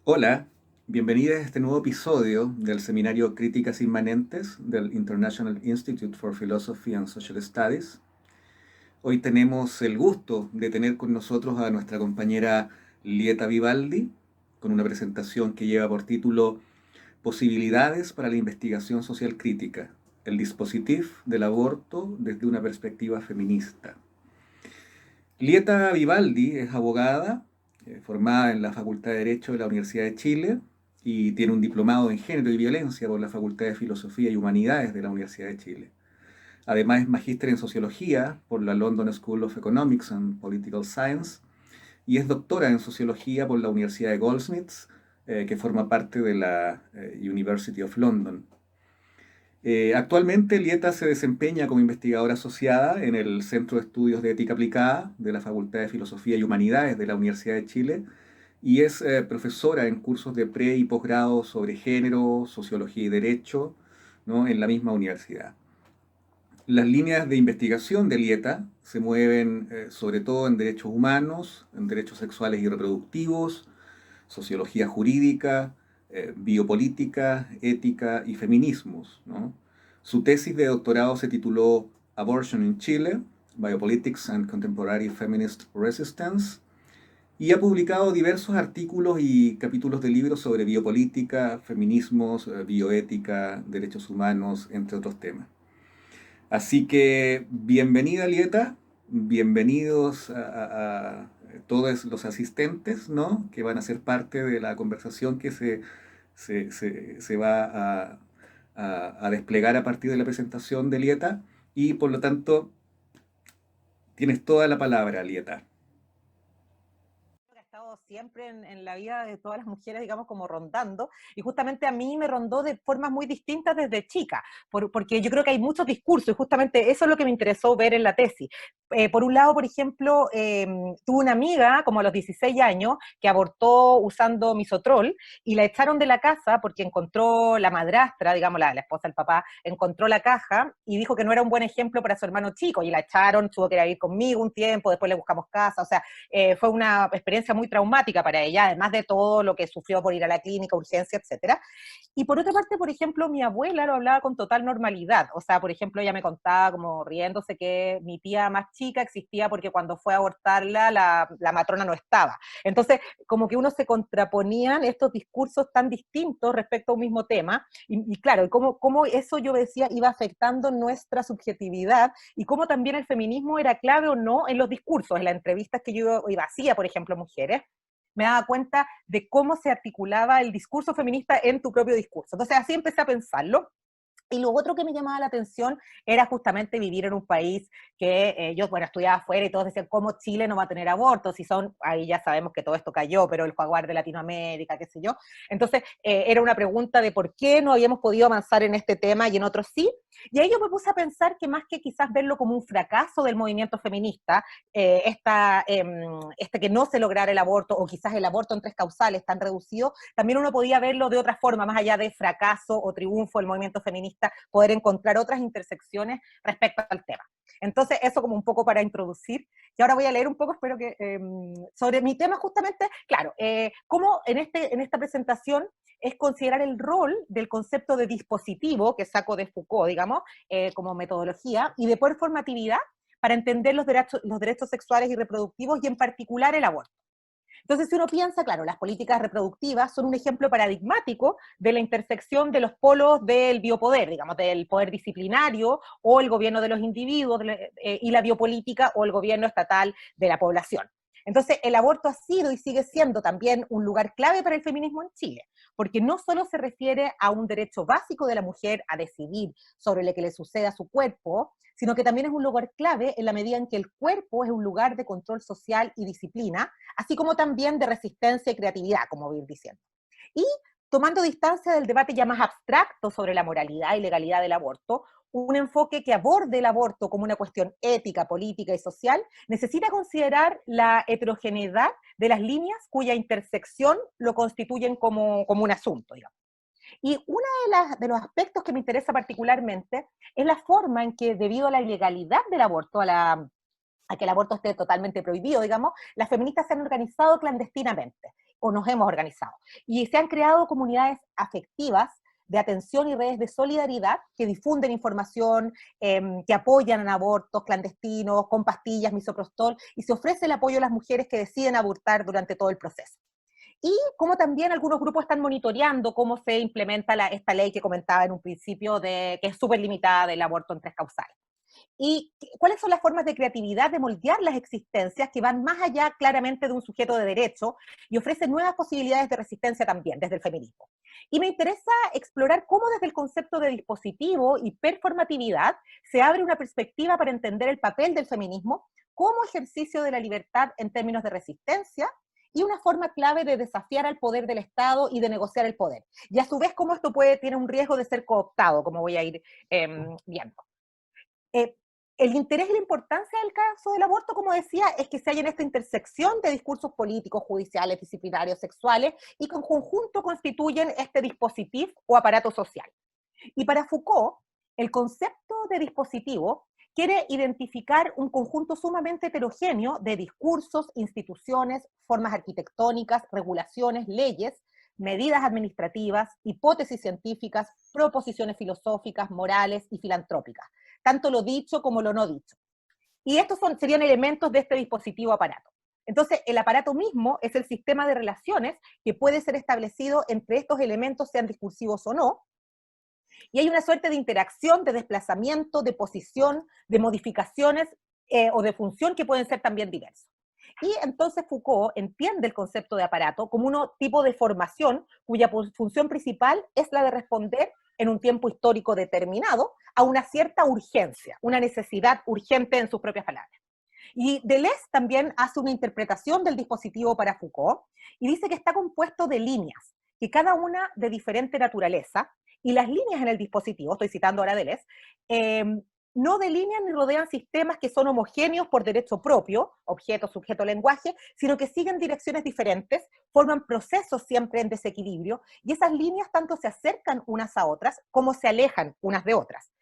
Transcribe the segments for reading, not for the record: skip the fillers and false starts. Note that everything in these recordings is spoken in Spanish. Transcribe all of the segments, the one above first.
Hola, bienvenida a este nuevo episodio del seminario Críticas Inmanentes del International Institute for Philosophy and Social Studies. Hoy tenemos el gusto de tener con nosotros a nuestra compañera Lieta Vivaldi, con una presentación que lleva por título Posibilidades para la investigación social crítica, el dispositif del aborto desde una perspectiva feminista. Lieta Vivaldi es abogada, formada en la Facultad de Derecho de la Universidad de Chile y tiene un diplomado en Género y Violencia por la Facultad de Filosofía y Humanidades de la Universidad de Chile. Además es magíster en Sociología por la London School of Economics and Political Science y es doctora en Sociología por la Universidad de Goldsmiths, que forma parte de la University of London. Actualmente Lieta se desempeña como investigadora asociada en el Centro de Estudios de Ética Aplicada de la Facultad de Filosofía y Humanidades de la Universidad de Chile y es profesora en cursos de pre y posgrado sobre género, sociología y derecho, ¿no?, en la misma universidad. Las líneas de investigación de Lieta se mueven sobre todo en derechos humanos, en derechos sexuales y reproductivos, sociología jurídica, biopolítica, ética y feminismos, ¿no? Su tesis de doctorado se tituló Abortion in Chile, Biopolitics and Contemporary Feminist Resistance, y ha publicado diversos artículos y capítulos de libros sobre biopolítica, feminismos, bioética, derechos humanos, entre otros temas. Así que bienvenida, Lieta, bienvenidos a todos los asistentes, ¿no?, que van a ser parte de la conversación que se va a desplegar a partir de la presentación de Lieta, y por lo tanto tienes toda la palabra, Lieta. Que ha estado siempre en la vida de todas las mujeres, digamos, como rondando, y justamente a mí me rondó de formas muy distintas desde chica, porque yo creo que hay muchos discursos, y justamente eso es lo que me interesó ver en la tesis. Por un lado, por ejemplo, tuve una amiga, como a los 16 años, que abortó usando misotrol, y la echaron de la casa porque encontró la madrastra, digamos, la esposa del papá, encontró la caja, y dijo que no era un buen ejemplo para su hermano chico, y la echaron, tuvo que ir a vivir conmigo un tiempo, después le buscamos casa, o sea, fue una experiencia muy traumática para ella, además de todo lo que sufrió por ir a la clínica, urgencia, etcétera. Y por otra parte, por ejemplo, mi abuela lo hablaba con total normalidad. O sea, por ejemplo, ella me contaba como riéndose que mi tía más chica existía porque cuando fue a abortarla la matrona no estaba. Entonces, como que uno se contraponían estos discursos tan distintos respecto a un mismo tema. Y claro, cómo eso yo decía iba afectando nuestra subjetividad y cómo también el feminismo era clave o no en los discursos, en las entrevistas que yo iba hacía, por ejemplo, mujeres, me daba cuenta de cómo se articulaba el discurso feminista en tu propio discurso. Entonces así empecé a pensarlo. Y lo otro que me llamaba la atención era justamente vivir en un país que yo, bueno, estudiaba afuera y todos decían, ¿cómo Chile no va a tener abortos? Si son, ahí ya sabemos que todo esto cayó, pero el jaguar de Latinoamérica, qué sé yo. Entonces, era una pregunta de por qué no habíamos podido avanzar en este tema y en otros sí. Y ahí yo me puse a pensar que más que quizás verlo como un fracaso del movimiento feminista, este que no se lograra el aborto, o quizás el aborto en tres causales tan reducido, también uno podía verlo de otra forma, más allá de fracaso o triunfo del movimiento feminista, poder encontrar otras intersecciones respecto al tema. Entonces, eso como un poco para introducir. Y ahora voy a leer un poco, espero que, sobre mi tema justamente, claro, cómo en esta presentación es considerar el rol del concepto de dispositivo, que saco de Foucault, digamos, como metodología, y de performatividad para entender los derechos sexuales y reproductivos, y en particular el aborto. Entonces, si uno piensa, claro, las políticas reproductivas son un ejemplo paradigmático de la intersección de los polos del biopoder, digamos, del poder disciplinario o el gobierno de los individuos y la biopolítica o el gobierno estatal de la población. Entonces, el aborto ha sido y sigue siendo también un lugar clave para el feminismo en Chile, porque no solo se refiere a un derecho básico de la mujer a decidir sobre lo que le sucede a su cuerpo, sino que también es un lugar clave en la medida en que el cuerpo es un lugar de control social y disciplina, así como también de resistencia y creatividad, como voy a ir diciendo. Y tomando distancia del debate ya más abstracto sobre la moralidad y legalidad del aborto, un enfoque que aborde el aborto como una cuestión ética, política y social, necesita considerar la heterogeneidad de las líneas cuya intersección lo constituyen como un asunto, digamos. Y uno de los aspectos que me interesa particularmente es la forma en que, debido a la ilegalidad del aborto, a que el aborto esté totalmente prohibido, digamos, las feministas se han organizado clandestinamente. o nos hemos organizado. Y se han creado comunidades afectivas de atención y redes de solidaridad que difunden información, que apoyan en abortos clandestinos, con pastillas, misoprostol, y se ofrece el apoyo a las mujeres que deciden abortar durante todo el proceso. Y como también algunos grupos están monitoreando cómo se implementa esta ley que comentaba en un principio, que es súper limitada del aborto en 3 causales. Y cuáles son las formas de creatividad de moldear las existencias que van más allá claramente de un sujeto de derecho y ofrecen nuevas posibilidades de resistencia también desde el feminismo. Y me interesa explorar cómo desde el concepto de dispositivo y performatividad se abre una perspectiva para entender el papel del feminismo como ejercicio de la libertad en términos de resistencia y una forma clave de desafiar al poder del Estado y de negociar el poder. Y a su vez cómo esto tiene un riesgo de ser cooptado, como voy a ir viendo. Eh, el interés y la importancia del caso del aborto, como decía, es que se halla en esta intersección de discursos políticos, judiciales, disciplinarios, sexuales, y que en conjunto constituyen este dispositivo o aparato social. Y para Foucault, el concepto de dispositivo quiere identificar un conjunto sumamente heterogéneo de discursos, instituciones, formas arquitectónicas, regulaciones, leyes, medidas administrativas, hipótesis científicas, proposiciones filosóficas, morales y filantrópicas, tanto lo dicho como lo no dicho. Y estos serían elementos de este dispositivo aparato. Entonces, el aparato mismo es el sistema de relaciones que puede ser establecido entre estos elementos, sean discursivos o no, y hay una suerte de interacción, de desplazamiento, de posición, de modificaciones o de función que pueden ser también diversos. Y entonces Foucault entiende el concepto de aparato como un tipo de formación cuya función principal es la de responder en un tiempo histórico determinado a una cierta urgencia, una necesidad urgente en sus propias palabras. Y Deleuze también hace una interpretación del dispositivo para Foucault y dice que está compuesto de líneas, que cada una de diferente naturaleza, y las líneas en el dispositivo, estoy citando ahora a Deleuze, no delinean ni rodean sistemas que son homogéneos por derecho propio, objeto, sujeto, lenguaje, sino que siguen direcciones diferentes, forman procesos siempre en desequilibrio, y esas líneas tanto se acercan unas a otras como se alejan unas de otras.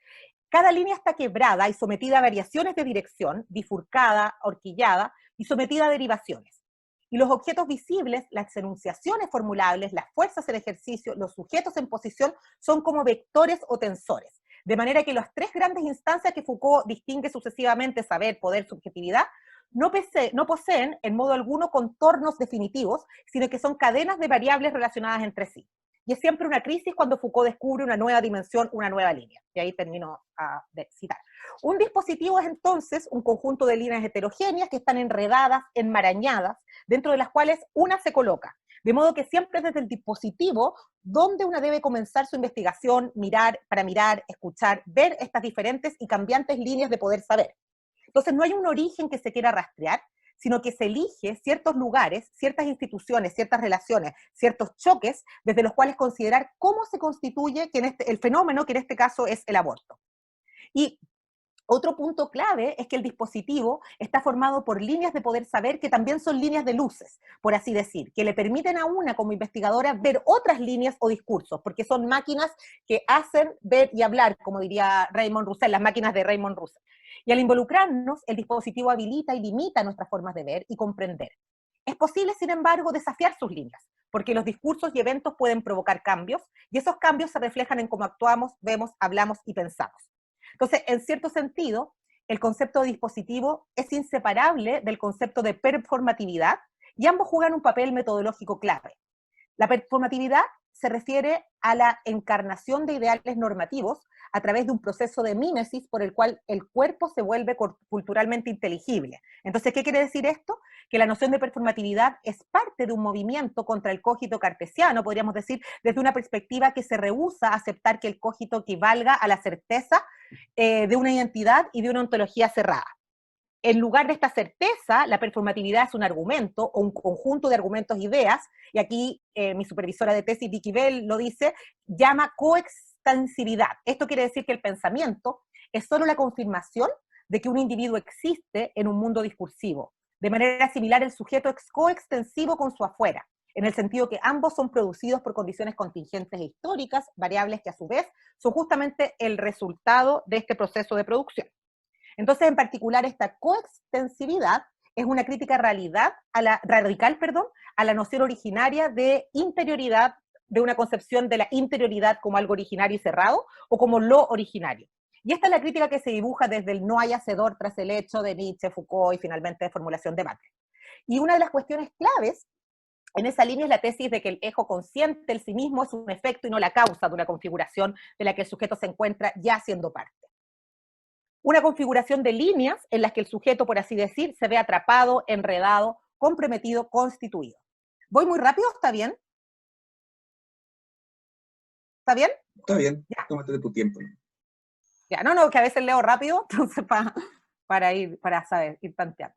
Cada línea está quebrada y sometida a variaciones de dirección, bifurcada, horquillada y sometida a derivaciones. Y los objetos visibles, las enunciaciones formulables, las fuerzas en ejercicio, los sujetos en posición, son como vectores o tensores. De manera que las 3 grandes instancias que Foucault distingue sucesivamente, saber, poder, subjetividad, no poseen en modo alguno contornos definitivos, sino que son cadenas de variables relacionadas entre sí. Y es siempre una crisis cuando Foucault descubre una nueva dimensión, una nueva línea. Y ahí termino de citar. Un dispositivo es entonces un conjunto de líneas heterogéneas que están enredadas, enmarañadas, dentro de las cuales una se coloca. De modo que siempre es desde el dispositivo donde una debe comenzar su investigación, para mirar, escuchar, ver estas diferentes y cambiantes líneas de poder saber. Entonces no hay un origen que se quiera rastrear, sino que se elige ciertos lugares, ciertas instituciones, ciertas relaciones, ciertos choques, desde los cuales considerar cómo se constituye el fenómeno, que en este caso es el aborto. Y otro punto clave es que el dispositivo está formado por líneas de poder saber que también son líneas de luces, por así decir, que le permiten a una como investigadora ver otras líneas o discursos, porque son máquinas que hacen ver y hablar, como diría Raymond Roussel, las máquinas de Raymond Roussel. Y al involucrarnos, el dispositivo habilita y limita nuestras formas de ver y comprender. Es posible, sin embargo, desafiar sus líneas, porque los discursos y eventos pueden provocar cambios, y esos cambios se reflejan en cómo actuamos, vemos, hablamos y pensamos. Entonces, en cierto sentido, el concepto de dispositivo es inseparable del concepto de performatividad, y ambos juegan un papel metodológico clave. La performatividad se refiere a la encarnación de ideales normativos a través de un proceso de mímesis por el cual el cuerpo se vuelve culturalmente inteligible. Entonces, ¿qué quiere decir esto? Que la noción de performatividad es parte de un movimiento contra el cogito cartesiano, podríamos decir, desde una perspectiva que se rehúsa a aceptar que el cogito equivalga a la certeza de una identidad y de una ontología cerrada. En lugar de esta certeza, la performatividad es un argumento o un conjunto de argumentos e ideas, y aquí mi supervisora de tesis, Vicky Bell, lo dice, llama coextensividad. Esto quiere decir que el pensamiento es solo la confirmación de que un individuo existe en un mundo discursivo. De manera similar, el sujeto es coextensivo con su afuera, en el sentido que ambos son producidos por condiciones contingentes e históricas, variables que a su vez son justamente el resultado de este proceso de producción. Entonces, en particular, esta coextensividad es una crítica radical, a la noción originaria de interioridad, de una concepción de la interioridad como algo originario y cerrado, o como lo originario. Y esta es la crítica que se dibuja desde el no hay hacedor tras el hecho de Nietzsche, Foucault y finalmente de formulación de Butler. Y una de las cuestiones claves en esa línea es la tesis de que el ejo consciente, el sí mismo, es un efecto y no la causa de una configuración de la que el sujeto se encuentra ya siendo parte. Una configuración de líneas en las que el sujeto, por así decir, se ve atrapado, enredado, comprometido, constituido. ¿Voy muy rápido? ¿Está bien? ¿Está bien? Está bien, Ya, tómate tu tiempo. ya. No, que a veces leo rápido, entonces para saber, ir tanteando.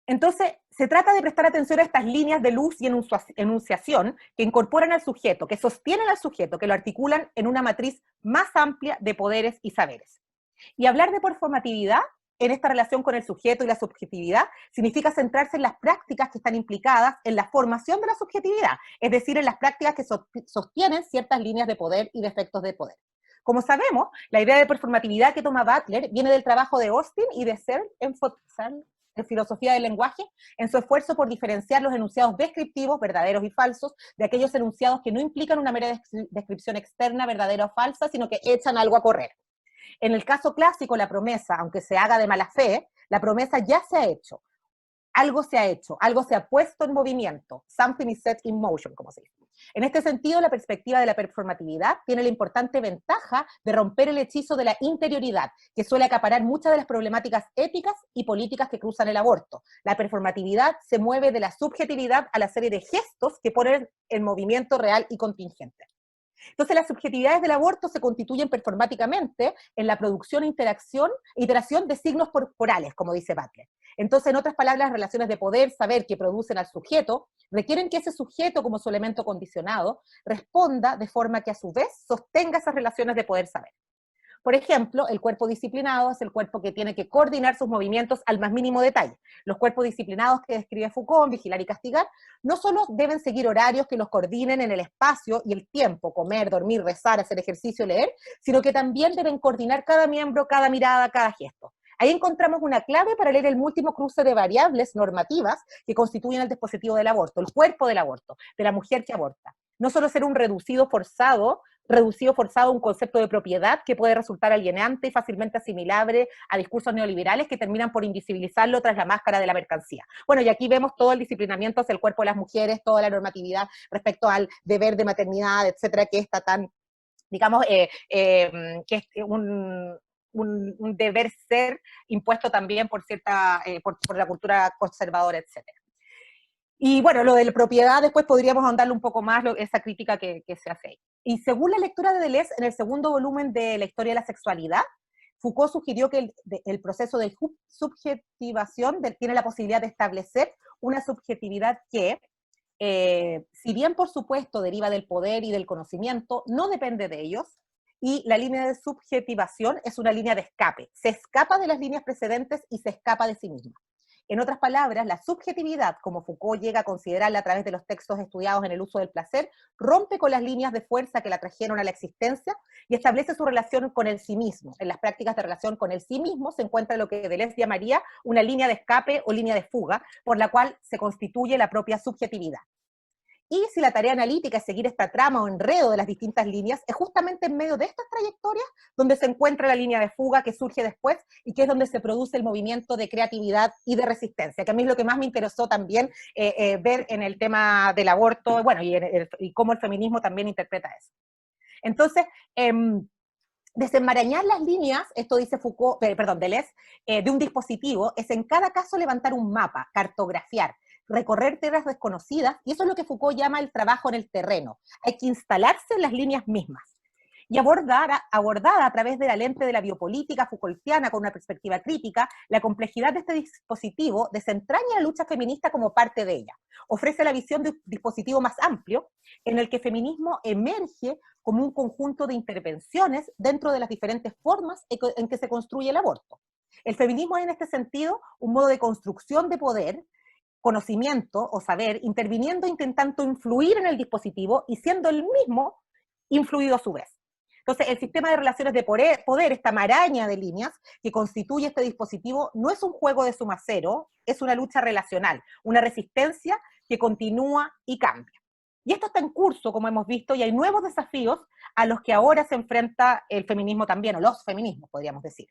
Entonces, se trata de prestar atención a estas líneas de luz y enunciación que incorporan al sujeto, que sostienen al sujeto, que lo articulan en una matriz más amplia de poderes y saberes. Y hablar de performatividad en esta relación con el sujeto y la subjetividad significa centrarse en las prácticas que están implicadas en la formación de la subjetividad, es decir, en las prácticas que sostienen ciertas líneas de poder y de efectos de poder. Como sabemos, la idea de performatividad que toma Butler viene del trabajo de Austin y de Searle en filosofía del lenguaje, en su esfuerzo por diferenciar los enunciados descriptivos, verdaderos y falsos, de aquellos enunciados que no implican una mera descripción externa, verdadera o falsa, sino que echan algo a correr. En el caso clásico, la promesa, aunque se haga de mala fe, la promesa ya se ha hecho, algo se ha puesto en movimiento, something is set in motion, como se dice. En este sentido, la perspectiva de la performatividad tiene la importante ventaja de romper el hechizo de la interioridad, que suele acaparar muchas de las problemáticas éticas y políticas que cruzan el aborto. La performatividad se mueve de la subjetividad a la serie de gestos que ponen en movimiento real y contingente. Entonces, las subjetividades del aborto se constituyen performáticamente en la producción e iteración de signos corporales, como dice Butler. Entonces, en otras palabras, las relaciones de poder, saber que producen al sujeto, requieren que ese sujeto, como su elemento condicionado, responda de forma que a su vez sostenga esas relaciones de poder saber. Por ejemplo, el cuerpo disciplinado es el cuerpo que tiene que coordinar sus movimientos al más mínimo detalle. Los cuerpos disciplinados que describe Foucault, vigilar y castigar, no solo deben seguir horarios que los coordinen en el espacio y el tiempo, comer, dormir, rezar, hacer ejercicio, leer, sino que también deben coordinar cada miembro, cada mirada, cada gesto. Ahí encontramos una clave para leer el múltiplo cruce de variables normativas que constituyen el dispositivo del aborto, el cuerpo del aborto, de la mujer que aborta. No solo ser un reducido forzado a un concepto de propiedad que puede resultar alienante y fácilmente asimilable a discursos neoliberales que terminan por invisibilizarlo tras la máscara de la mercancía. Bueno, y aquí vemos todo el disciplinamiento hacia el cuerpo de las mujeres, toda la normatividad respecto al deber de maternidad, etcétera, que está tan, digamos, que es un deber ser impuesto también por por la cultura conservadora, etcétera. Y bueno, lo de la propiedad después podríamos ahondarle un poco más esa crítica que se hace ahí. Y según la lectura de Deleuze, en el segundo volumen de La historia de la sexualidad, Foucault sugirió que el proceso de subjetivación tiene la posibilidad de establecer una subjetividad que, si bien por supuesto deriva del poder y del conocimiento, no depende de ellos, y la línea de subjetivación es una línea de escape. Se escapa de las líneas precedentes y se escapa de sí misma. En otras palabras, la subjetividad, como Foucault llega a considerarla a través de los textos estudiados en el uso del placer, rompe con las líneas de fuerza que la trajeron a la existencia y establece su relación con el sí mismo. En las prácticas de relación con el sí mismo se encuentra lo que Deleuze llamaría una línea de escape o línea de fuga, por la cual se constituye la propia subjetividad. Y si la tarea analítica es seguir esta trama o enredo de las distintas líneas, es justamente en medio de estas trayectorias donde se encuentra la línea de fuga que surge después y que es donde se produce el movimiento de creatividad y de resistencia, que a mí es lo que más me interesó también ver en el tema del aborto, bueno, y cómo el feminismo también interpreta eso. Entonces, desenmarañar las líneas, esto dice Deleuze, de un dispositivo, es en cada caso levantar un mapa, cartografiar, recorrer tierras desconocidas, y eso es lo que Foucault llama el trabajo en el terreno. Hay que instalarse en las líneas mismas. Y abordada a través de la lente de la biopolítica Foucaultiana con una perspectiva crítica, la complejidad de este dispositivo desentraña la lucha feminista como parte de ella. Ofrece la visión de un dispositivo más amplio, en el que el feminismo emerge como un conjunto de intervenciones dentro de las diferentes formas en que se construye el aborto. El feminismo es en este sentido un modo de construcción de poder, conocimiento o saber, interviniendo, intentando influir en el dispositivo y siendo el mismo influido a su vez. Entonces, el sistema de relaciones de poder, esta maraña de líneas que constituye este dispositivo, no es un juego de suma cero, es una lucha relacional, una resistencia que continúa y cambia. Y esto está en curso, como hemos visto, y hay nuevos desafíos a los que ahora se enfrenta el feminismo también, o los feminismos, podríamos decir.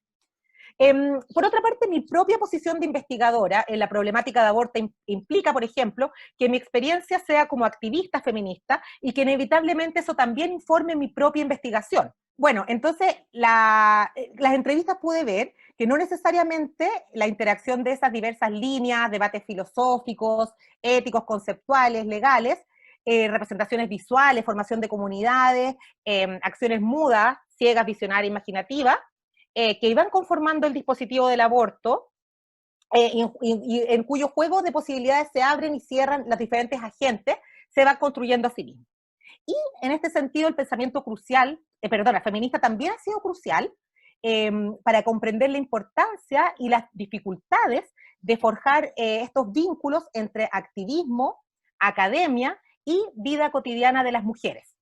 Por otra parte, mi propia posición de investigadora en la problemática de aborto implica, por ejemplo, que mi experiencia sea como activista feminista y que inevitablemente eso también informe mi propia investigación. Bueno, entonces las entrevistas pude ver que no necesariamente la interacción de esas diversas líneas, debates filosóficos, éticos, conceptuales, legales, representaciones visuales, formación de comunidades, acciones mudas, ciegas, visionarias, imaginativas, que iban conformando el dispositivo del aborto, y en cuyo juego de posibilidades se abren y cierran los diferentes agentes, se va construyendo a sí mismo. Y en este sentido el pensamiento crucial, feminista también ha sido crucial para comprender la importancia y las dificultades de forjar estos vínculos entre activismo, academia y vida cotidiana de las mujeres.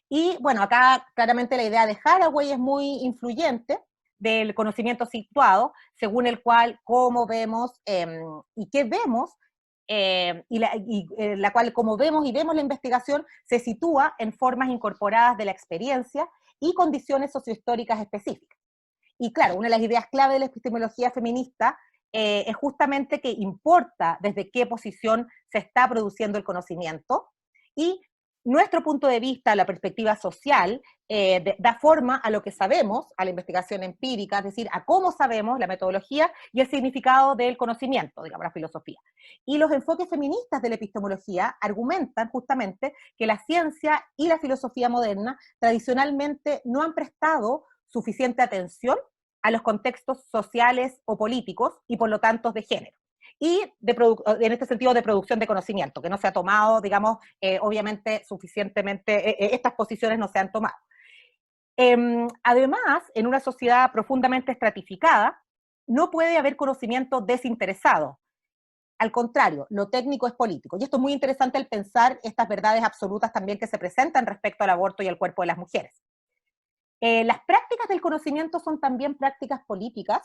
Y bueno, acá claramente la idea de Haraway es muy influyente, del conocimiento situado, según el cual cómo vemos y qué vemos, la cual como vemos y vemos la investigación se sitúa en formas incorporadas de la experiencia y condiciones sociohistóricas específicas. Y claro, una de las ideas clave de la epistemología feminista es justamente que importa desde qué posición se está produciendo el conocimiento, y nuestro punto de vista, la perspectiva social, da forma a lo que sabemos, a la investigación empírica, es decir, a cómo sabemos, la metodología y el significado del conocimiento, digamos, la filosofía. Y los enfoques feministas de la epistemología argumentan justamente que la ciencia y la filosofía moderna tradicionalmente no han prestado suficiente atención a los contextos sociales o políticos y por lo tanto de género. Y en este sentido de producción de conocimiento, que no se ha tomado, digamos, obviamente suficientemente, estas posiciones no se han tomado. Además, en una sociedad profundamente estratificada, no puede haber conocimiento desinteresado. Al contrario, lo técnico es político. Y esto es muy interesante al pensar estas verdades absolutas también que se presentan respecto al aborto y al cuerpo de las mujeres. Las prácticas del conocimiento son también prácticas políticas,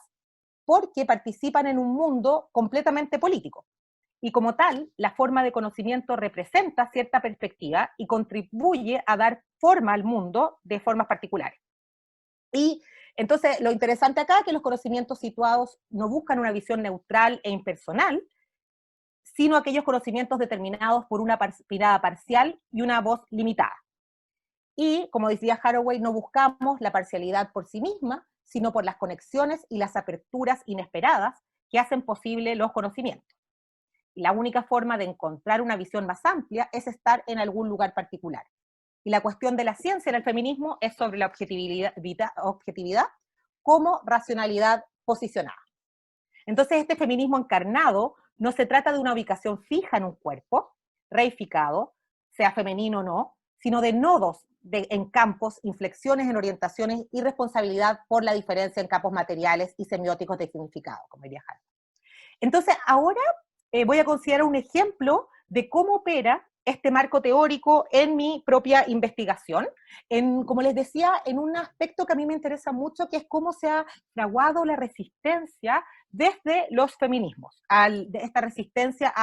porque participan en un mundo completamente político. Y como tal, la forma de conocimiento representa cierta perspectiva y contribuye a dar forma al mundo de formas particulares. Y entonces, lo interesante acá es que los conocimientos situados no buscan una visión neutral e impersonal, sino aquellos conocimientos determinados por una mirada parcial y una voz limitada. Y, como decía Haraway, no buscamos la parcialidad por sí misma, sino por las conexiones y las aperturas inesperadas que hacen posible los conocimientos. La única forma de encontrar una visión más amplia es estar en algún lugar particular. Y la cuestión de la ciencia en el feminismo es sobre la objetividad como racionalidad posicionada. Entonces, este feminismo encarnado no se trata de una ubicación fija en un cuerpo, reificado, sea femenino o no, sino de nodos en campos, inflexiones en orientaciones y responsabilidad por la diferencia en campos materiales y semióticos de significado, como diría Hart. Entonces, ahora voy a considerar un ejemplo de cómo opera este marco teórico en mi propia investigación, como les decía, en un aspecto que a mí me interesa mucho, que es cómo se ha fraguado la resistencia desde los feminismos, de esta resistencia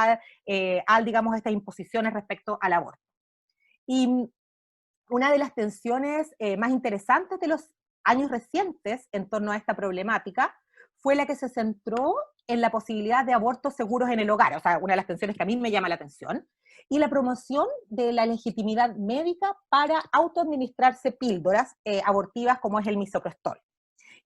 digamos, estas imposiciones respecto al aborto. Y una de las tensiones más interesantes de los años recientes en torno a esta problemática fue la que se centró en la posibilidad de abortos seguros en el hogar, o sea, una de las tensiones que a mí me llama la atención, y la promoción de la legitimidad médica para autoadministrarse píldoras abortivas como es el misoprostol.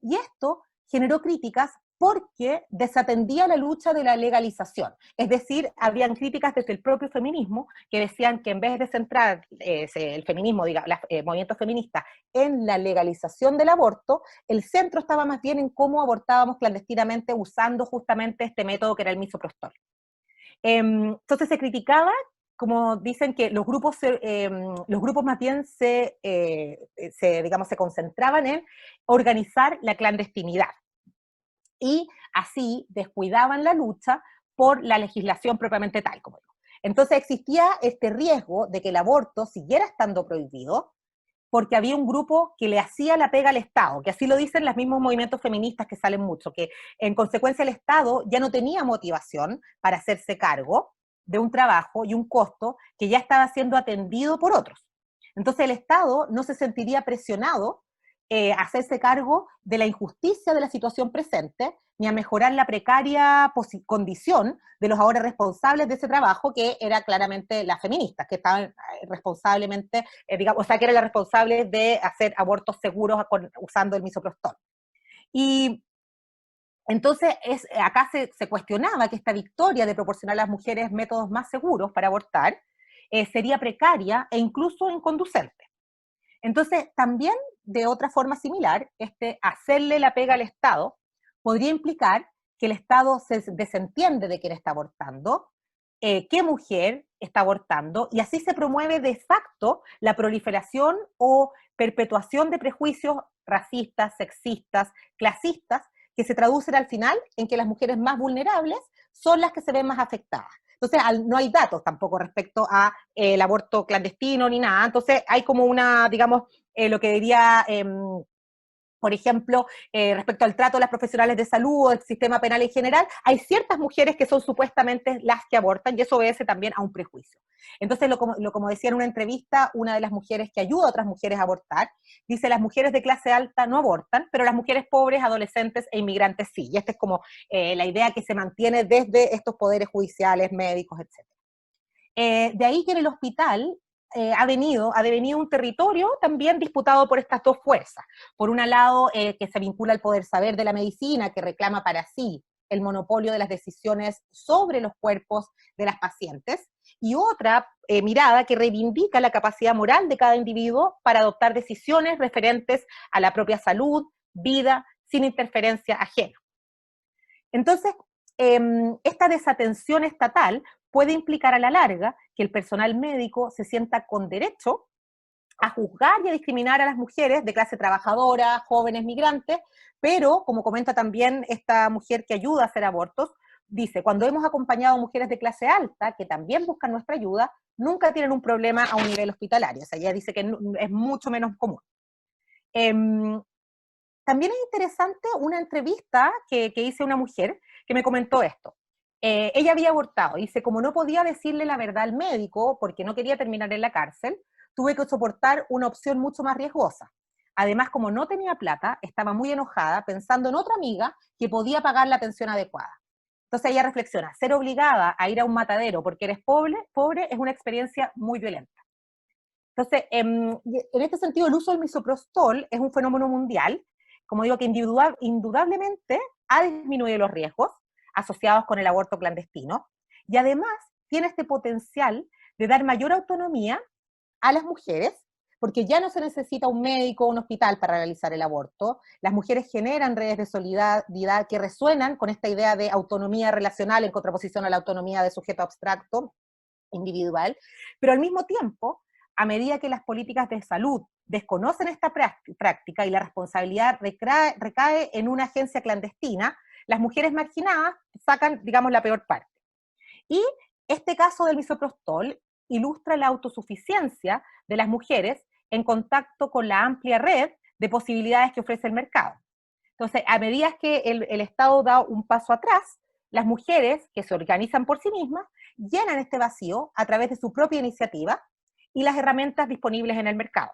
Y esto generó críticas porque desatendía la lucha de la legalización. Es decir, habían críticas desde el propio feminismo que decían que en vez de centrar el feminismo, movimiento feminista, en la legalización del aborto, el centro estaba más bien en cómo abortábamos clandestinamente usando justamente este método que era el misoprostol. Entonces se criticaba, como dicen, que los grupos más bien digamos, se concentraban en organizar la clandestinidad, y así descuidaban la lucha por la legislación propiamente tal, como digo. Entonces existía este riesgo de que el aborto siguiera estando prohibido, porque había un grupo que le hacía la pega al Estado, que así lo dicen los mismos movimientos feministas que salen mucho, que en consecuencia el Estado ya no tenía motivación para hacerse cargo de un trabajo y un costo que ya estaba siendo atendido por otros. Entonces el Estado no se sentiría presionado a hacerse cargo de la injusticia de la situación presente, ni a mejorar la precaria condición de los ahora responsables de ese trabajo, que era claramente las feministas, que estaban responsablemente, digamos, o sea, que eran las responsables de hacer abortos seguros usando el misoprostol. Y entonces acá se cuestionaba que esta victoria de proporcionar a las mujeres métodos más seguros para abortar sería precaria e incluso inconducente. Entonces, también de otra forma similar, hacerle la pega al Estado podría implicar que el Estado se desentiende de quién está abortando, qué mujer está abortando, y así se promueve de facto la proliferación o perpetuación de prejuicios racistas, sexistas, clasistas, que se traducen al final en que las mujeres más vulnerables son las que se ven más afectadas. Entonces, no hay datos tampoco respecto a el aborto clandestino ni nada. Entonces, hay como una, digamos, lo que diría, por ejemplo, respecto al trato de las profesionales de salud o del sistema penal en general, hay ciertas mujeres que son supuestamente las que abortan, y eso obedece también a un prejuicio. Entonces, como decía en una entrevista, una de las mujeres que ayuda a otras mujeres a abortar, dice: las mujeres de clase alta no abortan, pero las mujeres pobres, adolescentes e inmigrantes sí. Y esta es como la idea que se mantiene desde estos poderes judiciales, médicos, etc. De ahí que en el hospital ha devenido un territorio también disputado por estas dos fuerzas. Por un lado, que se vincula al poder saber de la medicina, que reclama para sí el monopolio de las decisiones sobre los cuerpos de las pacientes, y otra mirada que reivindica la capacidad moral de cada individuo para adoptar decisiones referentes a la propia salud, vida, sin interferencia ajena. Entonces, esta desatención estatal puede implicar a la larga que el personal médico se sienta con derecho a juzgar y a discriminar a las mujeres de clase trabajadora, jóvenes, migrantes, pero, como comenta también esta mujer que ayuda a hacer abortos, dice: cuando hemos acompañado a mujeres de clase alta, que también buscan nuestra ayuda, nunca tienen un problema a un nivel hospitalario. O sea, ella dice que es mucho menos común. También es interesante una entrevista que hice a una mujer que me comentó esto. Ella había abortado, dice: como no podía decirle la verdad al médico porque no quería terminar en la cárcel, tuve que soportar una opción mucho más riesgosa. Además, como no tenía plata, estaba muy enojada pensando en otra amiga que podía pagar la atención adecuada. Entonces ella reflexiona: ser obligada a ir a un matadero porque eres pobre es una experiencia muy violenta. Entonces, en este sentido, el uso del misoprostol es un fenómeno mundial, como digo, que indudablemente ha disminuido los riesgos asociados con el aborto clandestino, y además tiene este potencial de dar mayor autonomía a las mujeres, porque ya no se necesita un médico o un hospital para realizar el aborto. Las mujeres generan redes de solidaridad que resuenan con esta idea de autonomía relacional en contraposición a la autonomía de sujeto abstracto, individual, pero al mismo tiempo, a medida que las políticas de salud desconocen esta práctica y la responsabilidad recae en una agencia clandestina, las mujeres marginadas sacan, digamos, la peor parte. Y este caso del misoprostol ilustra la autosuficiencia de las mujeres en contacto con la amplia red de posibilidades que ofrece el mercado. Entonces, a medida que el Estado da un paso atrás, las mujeres que se organizan por sí mismas llenan este vacío a través de su propia iniciativa y las herramientas disponibles en el mercado.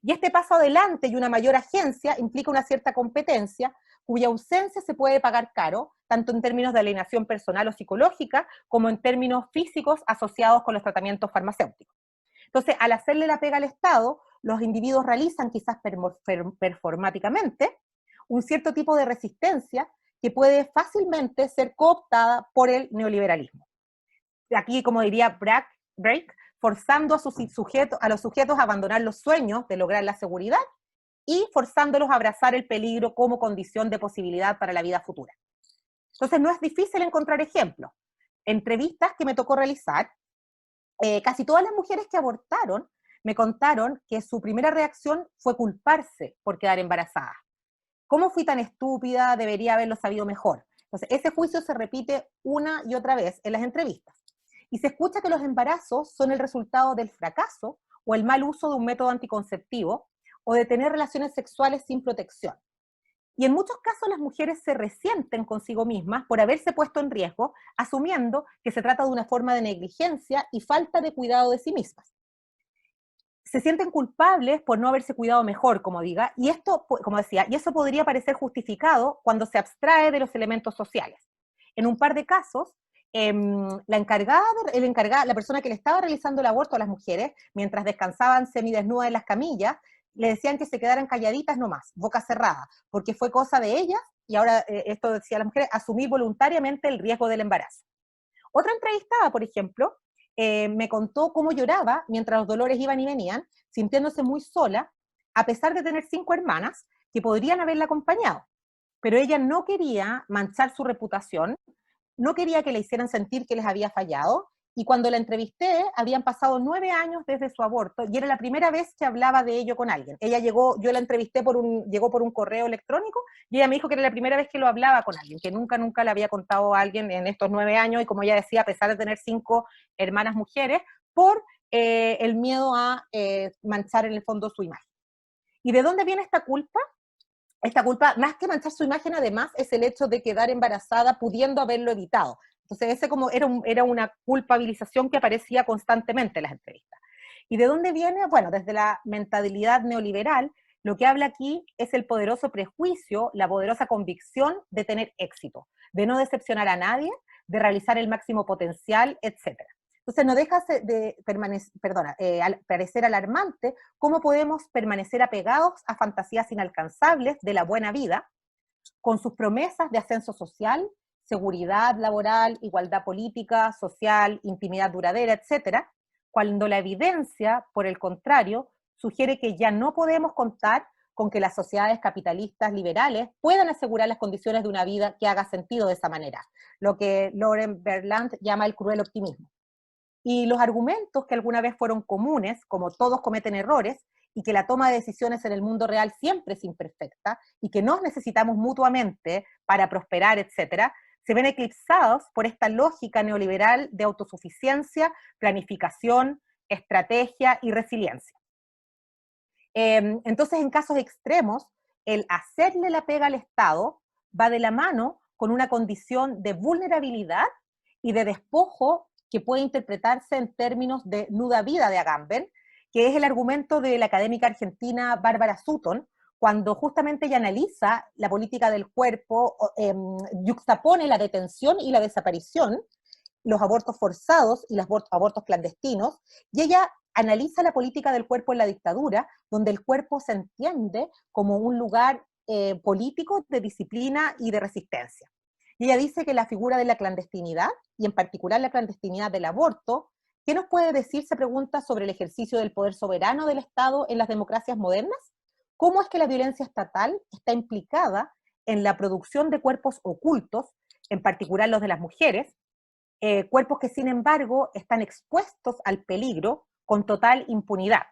Y este paso adelante y una mayor agencia implica una cierta competencia cuya ausencia se puede pagar caro, tanto en términos de alienación personal o psicológica, como en términos físicos asociados con los tratamientos farmacéuticos. Entonces, al hacerle la pega al Estado, los individuos realizan quizás performáticamente un cierto tipo de resistencia que puede fácilmente ser cooptada por el neoliberalismo. Aquí, como diría Break, forzando a los sujetos a abandonar los sueños de lograr la seguridad y forzándolos a abrazar el peligro como condición de posibilidad para la vida futura. Entonces, no es difícil encontrar ejemplos. Entrevistas que me tocó realizar, casi todas las mujeres que abortaron me contaron que su primera reacción fue culparse por quedar embarazada. ¿Cómo fui tan estúpida? Debería haberlo sabido mejor. Entonces, ese juicio se repite una y otra vez en las entrevistas. Y se escucha que los embarazos son el resultado del fracaso o el mal uso de un método anticonceptivo, o de tener relaciones sexuales sin protección. Y en muchos casos las mujeres se resienten consigo mismas por haberse puesto en riesgo, asumiendo que se trata de una forma de negligencia y falta de cuidado de sí mismas. Se sienten culpables por no haberse cuidado mejor, como diga, y esto, como decía, y eso podría parecer justificado cuando se abstrae de los elementos sociales. En un par de casos, la persona que le estaba realizando el aborto a las mujeres, mientras descansaban semidesnudas en las camillas, le decían que se quedaran calladitas nomás, boca cerrada, porque fue cosa de ellas, y ahora esto decía las mujeres, asumir voluntariamente el riesgo del embarazo. Otra entrevistada, por ejemplo, me contó cómo lloraba mientras los dolores iban y venían, sintiéndose muy sola, a pesar de tener 5 hermanas que podrían haberla acompañado. Pero ella no quería manchar su reputación, no quería que le hicieran sentir que les había fallado, y cuando la entrevisté, habían pasado 9 años desde su aborto, y era la primera vez que hablaba de ello con alguien. Ella llegó, yo la entrevisté llegó por un correo electrónico, y ella me dijo que era la primera vez que lo hablaba con alguien, que nunca le había contado a alguien en estos 9 años, y como ella decía, a pesar de tener 5 hermanas mujeres, por el miedo a manchar en el fondo su imagen. ¿Y de dónde viene esta culpa? Esta culpa, más que manchar su imagen, además, es el hecho de quedar embarazada pudiendo haberlo evitado. Entonces, ese como era una culpabilización que aparecía constantemente en las entrevistas. ¿Y de dónde viene? Bueno, desde la mentalidad neoliberal, lo que habla aquí es el poderoso prejuicio, la poderosa convicción de tener éxito, de no decepcionar a nadie, de realizar el máximo potencial, etcétera. Entonces, no deja de parecer alarmante cómo podemos permanecer apegados a fantasías inalcanzables de la buena vida, con sus promesas de ascenso social, seguridad laboral, igualdad política, social, intimidad duradera, etcétera, cuando la evidencia, por el contrario, sugiere que ya no podemos contar con que las sociedades capitalistas liberales puedan asegurar las condiciones de una vida que haga sentido de esa manera, lo que Lauren Berlant llama el cruel optimismo. Y los argumentos que alguna vez fueron comunes, como todos cometen errores, y que la toma de decisiones en el mundo real siempre es imperfecta, y que nos necesitamos mutuamente para prosperar, etcétera, se ven eclipsados por esta lógica neoliberal de autosuficiencia, planificación, estrategia y resiliencia. Entonces, en casos extremos, el hacerle la pega al Estado va de la mano con una condición de vulnerabilidad y de despojo que puede interpretarse en términos de nuda vida de Agamben, que es el argumento de la académica argentina Bárbara Sutton, cuando justamente ella analiza la política del cuerpo, yuxtapone la detención y la desaparición, los abortos forzados y los abortos clandestinos, y ella analiza la política del cuerpo en la dictadura, donde el cuerpo se entiende como un lugar político de disciplina y de resistencia. Y ella dice que la figura de la clandestinidad, y en particular la clandestinidad del aborto, ¿qué nos puede decir, se pregunta, sobre el ejercicio del poder soberano del Estado en las democracias modernas? ¿Cómo es que la violencia estatal está implicada en la producción de cuerpos ocultos, en particular los de las mujeres, cuerpos que sin embargo están expuestos al peligro con total impunidad?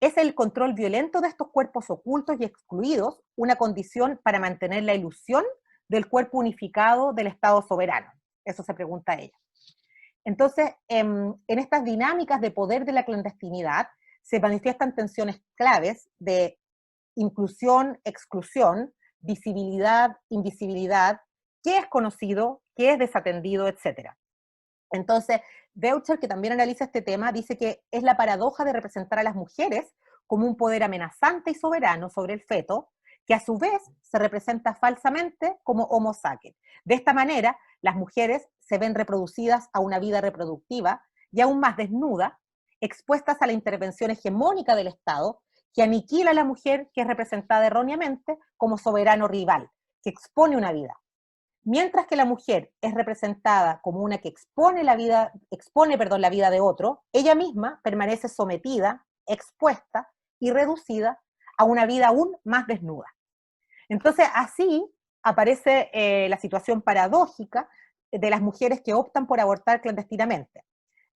¿Es el control violento de estos cuerpos ocultos y excluidos una condición para mantener la ilusión del cuerpo unificado del Estado soberano? Eso se pregunta ella. Entonces, en estas dinámicas de poder de la clandestinidad se manifiestan tensiones claves de inclusión, exclusión, visibilidad, invisibilidad, qué es conocido, qué es desatendido, etc. Entonces, Beucher, que también analiza este tema, dice que es la paradoja de representar a las mujeres como un poder amenazante y soberano sobre el feto, que a su vez se representa falsamente como homo sapiens. De esta manera, las mujeres se ven reproducidas a una vida reproductiva y aún más desnuda, expuestas a la intervención hegemónica del Estado, que aniquila a la mujer, que es representada erróneamente como soberano rival, que expone una vida. Mientras que la mujer es representada como una que expone la vida de otro, ella misma permanece sometida, expuesta y reducida a una vida aún más desnuda. Entonces, así aparece la situación paradójica de las mujeres que optan por abortar clandestinamente.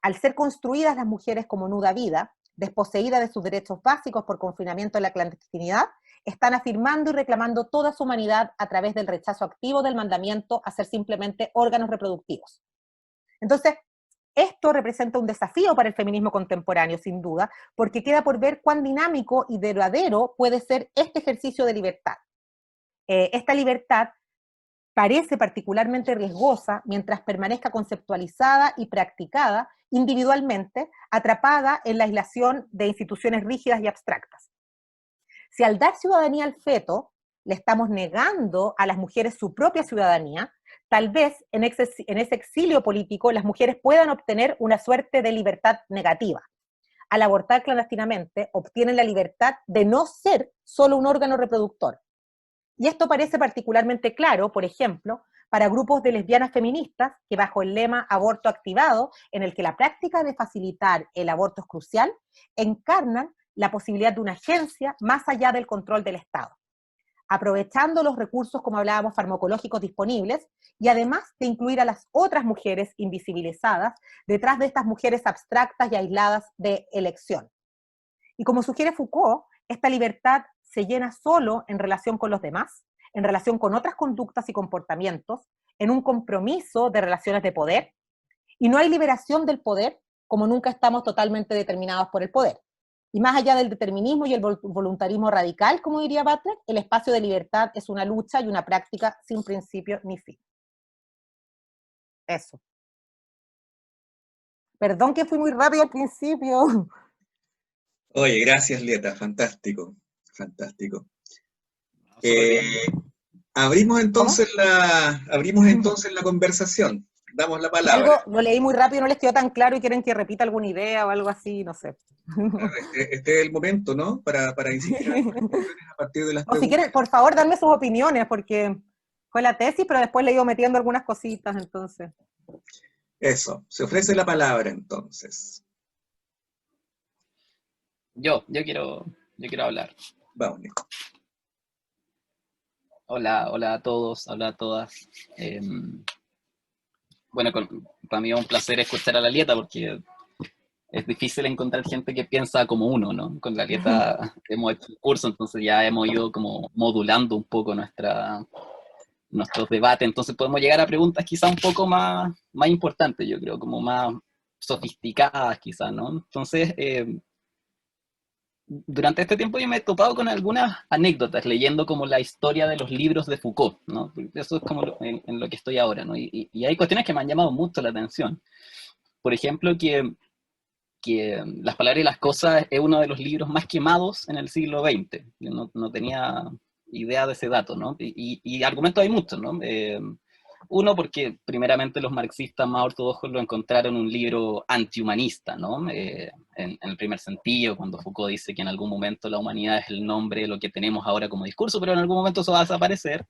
Al ser construidas las mujeres como nuda vida, desposeídas de sus derechos básicos por confinamiento en la clandestinidad, están afirmando y reclamando toda su humanidad a través del rechazo activo del mandamiento a ser simplemente órganos reproductivos. Entonces, Esto representa un desafío para el feminismo contemporáneo, sin duda, porque queda por ver cuán dinámico y duradero puede ser este ejercicio de libertad. Esta libertad parece particularmente riesgosa mientras permanezca conceptualizada y practicada individualmente, atrapada en la aislación de instituciones rígidas y abstractas. Si al dar ciudadanía al feto, le estamos negando a las mujeres su propia ciudadanía, tal vez en ese exilio político las mujeres puedan obtener una suerte de libertad negativa. Al abortar clandestinamente, obtienen la libertad de no ser solo un órgano reproductor. Y esto parece particularmente claro, por ejemplo, para grupos de lesbianas feministas que bajo el lema aborto activado, en el que la práctica de facilitar el aborto es crucial, encarnan la posibilidad de una agencia más allá del control del Estado, aprovechando los recursos, como hablábamos, farmacológicos disponibles, y además de incluir a las otras mujeres invisibilizadas detrás de estas mujeres abstractas y aisladas de elección. Y como sugiere Foucault, esta libertad se llena solo en relación con los demás, en relación con otras conductas y comportamientos, en un compromiso de relaciones de poder, y no hay liberación del poder como nunca estamos totalmente determinados por el poder. Y más allá del determinismo y el voluntarismo radical, como diría Butler, el espacio de libertad es una lucha y una práctica sin principio ni fin. Eso. Perdón que fui muy rápido al principio. Oye, gracias, Lieta, fantástico, fantástico. Súper bien. Abrimos ¿Cómo? entonces la conversación. Damos la Si algo palabra. lo leí muy rápido, no les quedó tan claro y quieren que repita alguna idea o algo así, no sé. Este es el momento, ¿no? Para insistir en las cuestiones a partir de las O si preguntas. quieren, por favor, darme sus opiniones, porque fue la tesis, pero después le he ido metiendo algunas cositas, entonces. Eso, se ofrece la palabra entonces. Yo quiero hablar. Vamos, Nico. Hola, hola a todos, hola a todas. Bueno, para mí es un placer escuchar a la Lieta porque es difícil encontrar gente que piensa como uno, ¿no? Con la Lieta hemos hecho un curso, entonces ya hemos ido como modulando un poco nuestros debates, entonces podemos llegar a preguntas quizá un poco más importantes, yo creo, como más sofisticadas quizá, ¿no? Entonces, durante este tiempo yo me he topado con algunas anécdotas, leyendo como la historia de los libros de Foucault, ¿no? Eso es como en lo que estoy ahora, ¿no? Y hay cuestiones que me han llamado mucho la atención. Por ejemplo, que Las palabras y las cosas es uno de los libros más quemados en el siglo XX. Yo no tenía idea de ese dato, ¿no? Y argumentos hay muchos, ¿no? Uno, porque primeramente los marxistas más ortodoxos lo encontraron un libro antihumanista, ¿no? En el primer sentido, cuando Foucault dice que en algún momento la humanidad es el nombre de lo que tenemos ahora como discurso, pero en algún momento eso va a desaparecer.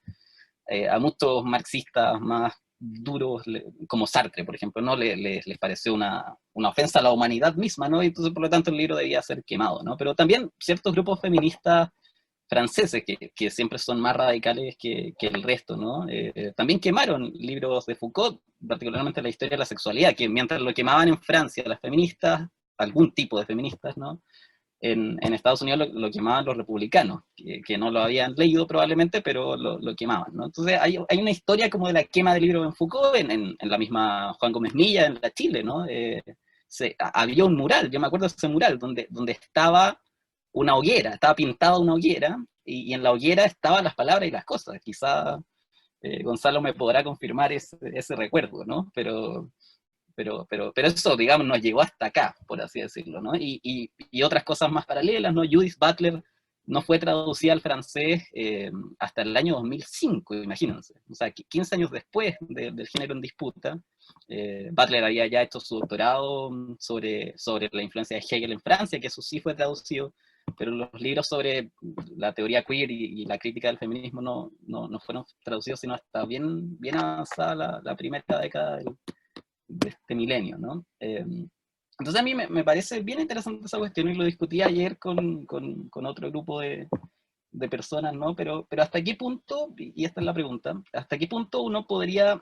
A muchos marxistas más duros, como Sartre, por ejemplo, ¿no? Les pareció una ofensa a la humanidad misma, ¿no? Y entonces, por lo tanto, el libro debía ser quemado, ¿no? Pero también ciertos grupos feministas franceses, que siempre son más radicales que el resto, ¿no? También quemaron libros de Foucault, particularmente la historia de la sexualidad, que mientras lo quemaban en Francia las feministas, algún tipo de feministas, ¿no? En Estados Unidos lo quemaban los republicanos, que no lo habían leído probablemente, pero lo quemaban, ¿no? Entonces hay una historia como de la quema del libro en Foucault, en la misma Juan Gómez Milla, en la Chile, ¿no? Había un mural, yo me acuerdo de ese mural, donde estaba una hoguera, estaba pintada una hoguera, y en la hoguera estaban las palabras y las cosas. Quizá Gonzalo me podrá confirmar ese recuerdo, ¿no? Pero eso, digamos, nos llegó hasta acá, por así decirlo, ¿no? Y otras cosas más paralelas, ¿no? Judith Butler no fue traducida al francés hasta el año 2005, imagínense. O sea, 15 años después del género en disputa, Butler había ya hecho su doctorado sobre la influencia de Hegel en Francia, que eso sí fue traducido, pero los libros sobre la teoría queer y la crítica del feminismo no fueron traducidos sino hasta bien avanzada la primera década de este milenio, ¿no? Entonces a mí me parece bien interesante esa cuestión y lo discutí ayer con otro grupo de personas, ¿no? Pero hasta qué punto, y esta es la pregunta, hasta qué punto uno podría,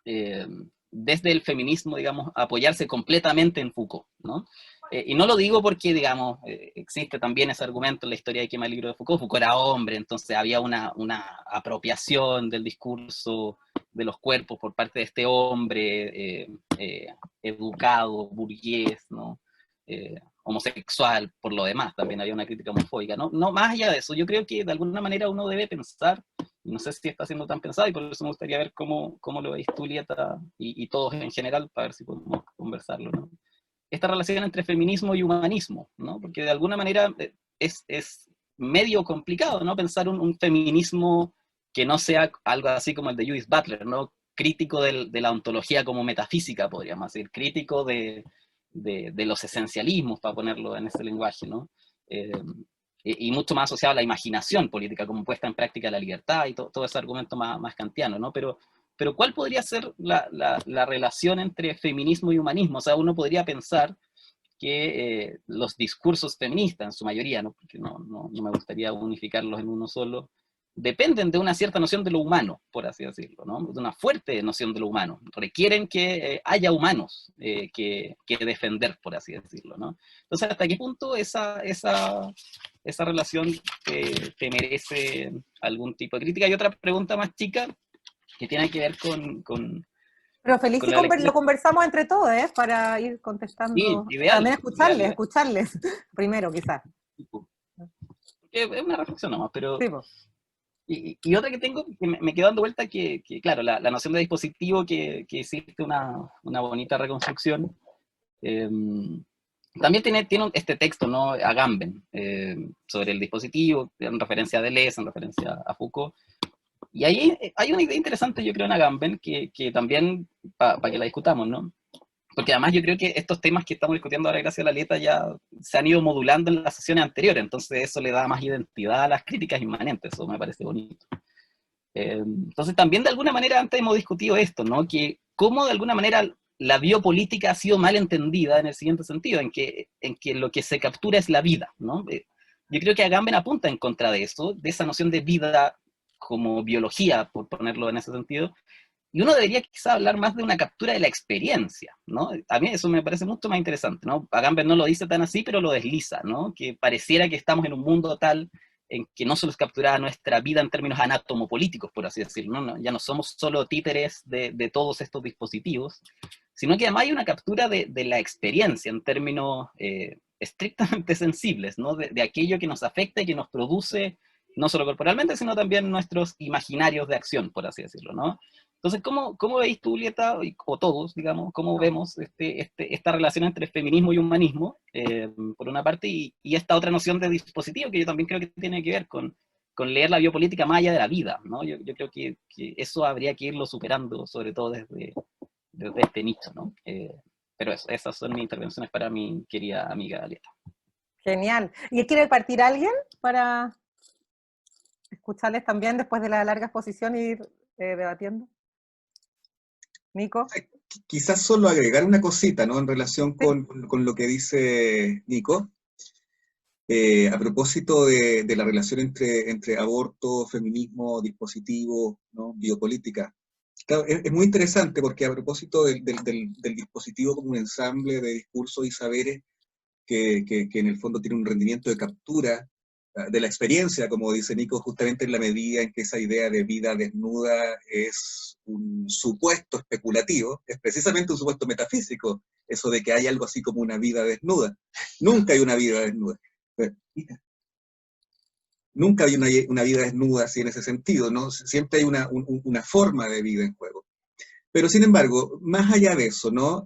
desde el feminismo, digamos, apoyarse completamente en Foucault, ¿no? Y no lo digo porque, digamos, existe también ese argumento en la historia de quema el libro de Foucault. Foucault era hombre, entonces había una apropiación del discurso de los cuerpos por parte de este hombre, educado, burgués, ¿no? Homosexual, por lo demás, también había una crítica homofóbica, ¿no? No, más allá de eso, yo creo que de alguna manera uno debe pensar, no sé si está siendo tan pensado, y por eso me gustaría ver cómo lo veis tú, Lieta, y todos en general, para ver si podemos conversarlo, ¿no? Esta relación entre feminismo y humanismo, ¿no? Porque de alguna manera es medio complicado, ¿no? Pensar un feminismo que no sea algo así como el de Judith Butler, ¿no? Crítico de la ontología como metafísica, podríamos decir, crítico de los esencialismos, para ponerlo en ese lenguaje, ¿no? Eh, y mucho más asociado a la imaginación política, como puesta en práctica de la libertad y todo ese argumento más kantiano, ¿no? Pero ¿cuál podría ser la relación entre feminismo y humanismo? O sea, uno podría pensar que los discursos feministas, en su mayoría, ¿no? Porque no me gustaría unificarlos en uno solo, dependen de una cierta noción de lo humano, por así decirlo, ¿no? De una fuerte noción de lo humano. Requieren que haya humanos que defender, por así decirlo, ¿no? Entonces, ¿hasta qué punto esa relación te merece algún tipo de crítica? Y otra pregunta más chica, que tiene que ver Pero feliz con si la lectura. lo conversamos entre todos, ¿eh? Para ir Sí, contestando. ideal, También ideal, ideal. escucharles primero, quizás. Es una reflexión nomás, pero... Sí, po. Y otra que tengo, que me quedó dando vuelta, que claro, la noción de dispositivo, que hiciste una bonita reconstrucción, eh, también tiene este texto, ¿no? Agamben, sobre el dispositivo, en referencia a Deleuze, en referencia a Foucault. Y ahí hay una idea interesante, yo creo, en Agamben, que también, para que la discutamos, ¿no? Porque además yo creo que estos temas que estamos discutiendo ahora, gracias a la Lieta, ya se han ido modulando en las sesiones anteriores, entonces eso le da más identidad a las críticas inmanentes, eso me parece bonito. Entonces también de alguna manera antes hemos discutido esto, ¿no? Que cómo de alguna manera la biopolítica ha sido mal entendida en el siguiente sentido, en que lo que se captura es la vida, ¿no? Yo creo que Agamben apunta en contra de eso, de esa noción de vida como biología, por ponerlo en ese sentido, y uno debería quizá hablar más de una captura de la experiencia, ¿no? A mí eso me parece mucho más interesante, ¿no? Agamben no lo dice tan así, pero lo desliza, ¿no? Que pareciera que estamos en un mundo tal en que no solo es capturada nuestra vida en términos anatomopolíticos, por así decirlo, ¿no? Ya no somos solo títeres de todos estos dispositivos, sino que además hay una captura de la experiencia en términos estrictamente sensibles, ¿no? De aquello que nos afecta y que nos produce, no solo corporalmente, sino también nuestros imaginarios de acción, por así decirlo, ¿no? Entonces, ¿cómo veis tú, Lieta, o todos, digamos, cómo vemos esta relación entre feminismo y humanismo, por una parte, y esta otra noción de dispositivo que yo también creo que tiene que ver con leer la biopolítica más allá de la vida, ¿no? Yo creo que eso habría que irlo superando, sobre todo desde este nicho, ¿no? Pero esas son mis intervenciones para mi querida amiga Lieta. Genial. ¿Y quiere partir alguien para escucharles también después de la larga exposición y ir debatiendo? Nico. Quizás solo agregar una cosita, ¿no? En relación Sí. con lo que dice Nico, a propósito de la relación entre aborto, feminismo, dispositivo, ¿no? Biopolítica. Claro, es muy interesante porque a propósito del dispositivo como un ensamble de discursos y saberes que en el fondo tiene un rendimiento de captura de la experiencia, como dice Nico, justamente en la medida en que esa idea de vida desnuda es un supuesto especulativo, es precisamente un supuesto metafísico, eso de que hay algo así como una vida desnuda. Nunca hay una vida desnuda. Nunca hay una vida desnuda así en ese sentido, ¿no? Siempre hay una forma de vida en juego. Pero sin embargo, más allá de eso, ¿no?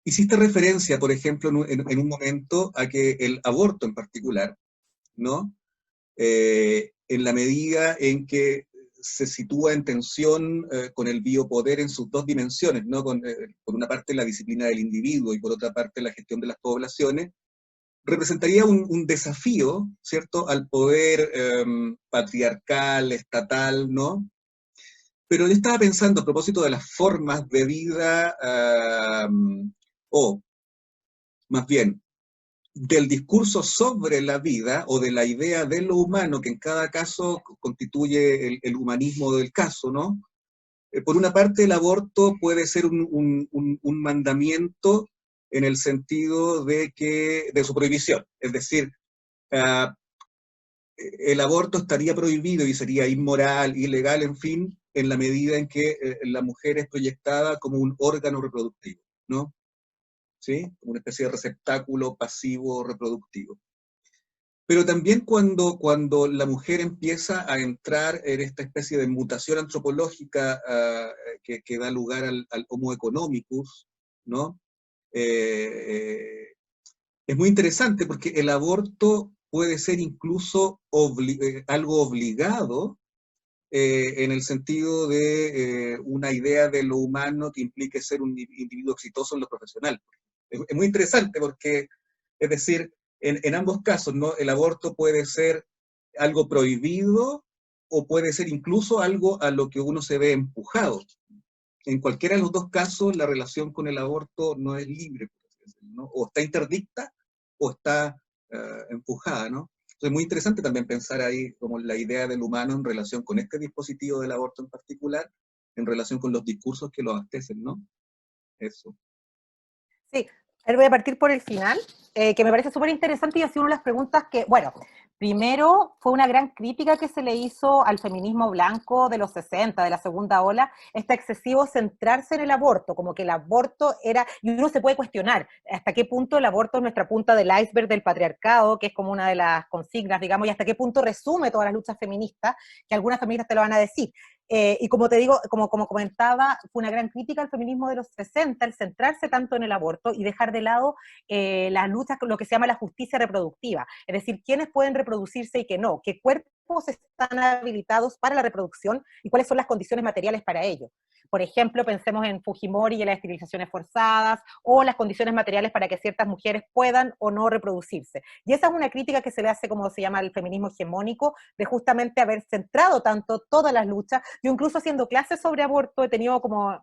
Hiciste referencia, por ejemplo, en un momento a que el aborto en particular, ¿no? En la medida en que se sitúa en tensión con el biopoder en sus dos dimensiones, ¿no? Por una parte la disciplina del individuo y por otra parte la gestión de las poblaciones, representaría un desafío, ¿cierto?, al poder patriarcal, estatal, ¿no? Pero yo estaba pensando a propósito de las formas de vida, o más bien, del discurso sobre la vida o de la idea de lo humano, que en cada caso constituye el humanismo del caso, ¿no? Por una parte, el aborto puede ser un mandamiento en el sentido de su prohibición, es decir, el aborto estaría prohibido y sería inmoral, ilegal, en fin, en la medida en que la mujer es proyectada como un órgano reproductivo, ¿no? ¿Sí? Una especie de receptáculo pasivo reproductivo. Pero también cuando la mujer empieza a entrar en esta especie de mutación antropológica que da lugar al Homo economicus, ¿no? Es muy interesante porque el aborto puede ser incluso algo obligado en el sentido de una idea de lo humano que implique ser un individuo exitoso en lo profesional. Es muy interesante porque, es decir, en ambos casos, ¿no? El aborto puede ser algo prohibido o puede ser incluso algo a lo que uno se ve empujado. En cualquiera de los dos casos, la relación con el aborto no es libre, por así decirlo, ¿no? O está interdicta o está empujada, ¿no? Entonces es muy interesante también pensar ahí como la idea del humano en relación con este dispositivo del aborto en particular, en relación con los discursos que lo abastecen, ¿no? Eso. Sí, a ver, voy a partir por el final, que me parece súper interesante y ha sido una de las preguntas que, bueno, primero fue una gran crítica que se le hizo al feminismo blanco de los 60, de la segunda ola, este excesivo centrarse en el aborto, como que el aborto era, y uno se puede cuestionar hasta qué punto el aborto es nuestra punta del iceberg del patriarcado, que es como una de las consignas, digamos, y hasta qué punto resume todas las luchas feministas, que algunas feministas te lo van a decir. Y como te digo, como comentaba, fue una gran crítica al feminismo de los 60, el centrarse tanto en el aborto y dejar de lado las luchas con lo que se llama la justicia reproductiva, es decir, quiénes pueden reproducirse y qué no, qué cuerpos están habilitados para la reproducción y cuáles son las condiciones materiales para ello. Por ejemplo, pensemos en Fujimori y en las esterilizaciones forzadas o las condiciones materiales para que ciertas mujeres puedan o no reproducirse. Y esa es una crítica que se le hace, como se llama, el feminismo hegemónico, de justamente haber centrado tanto todas las luchas. Yo incluso haciendo clases sobre aborto he tenido como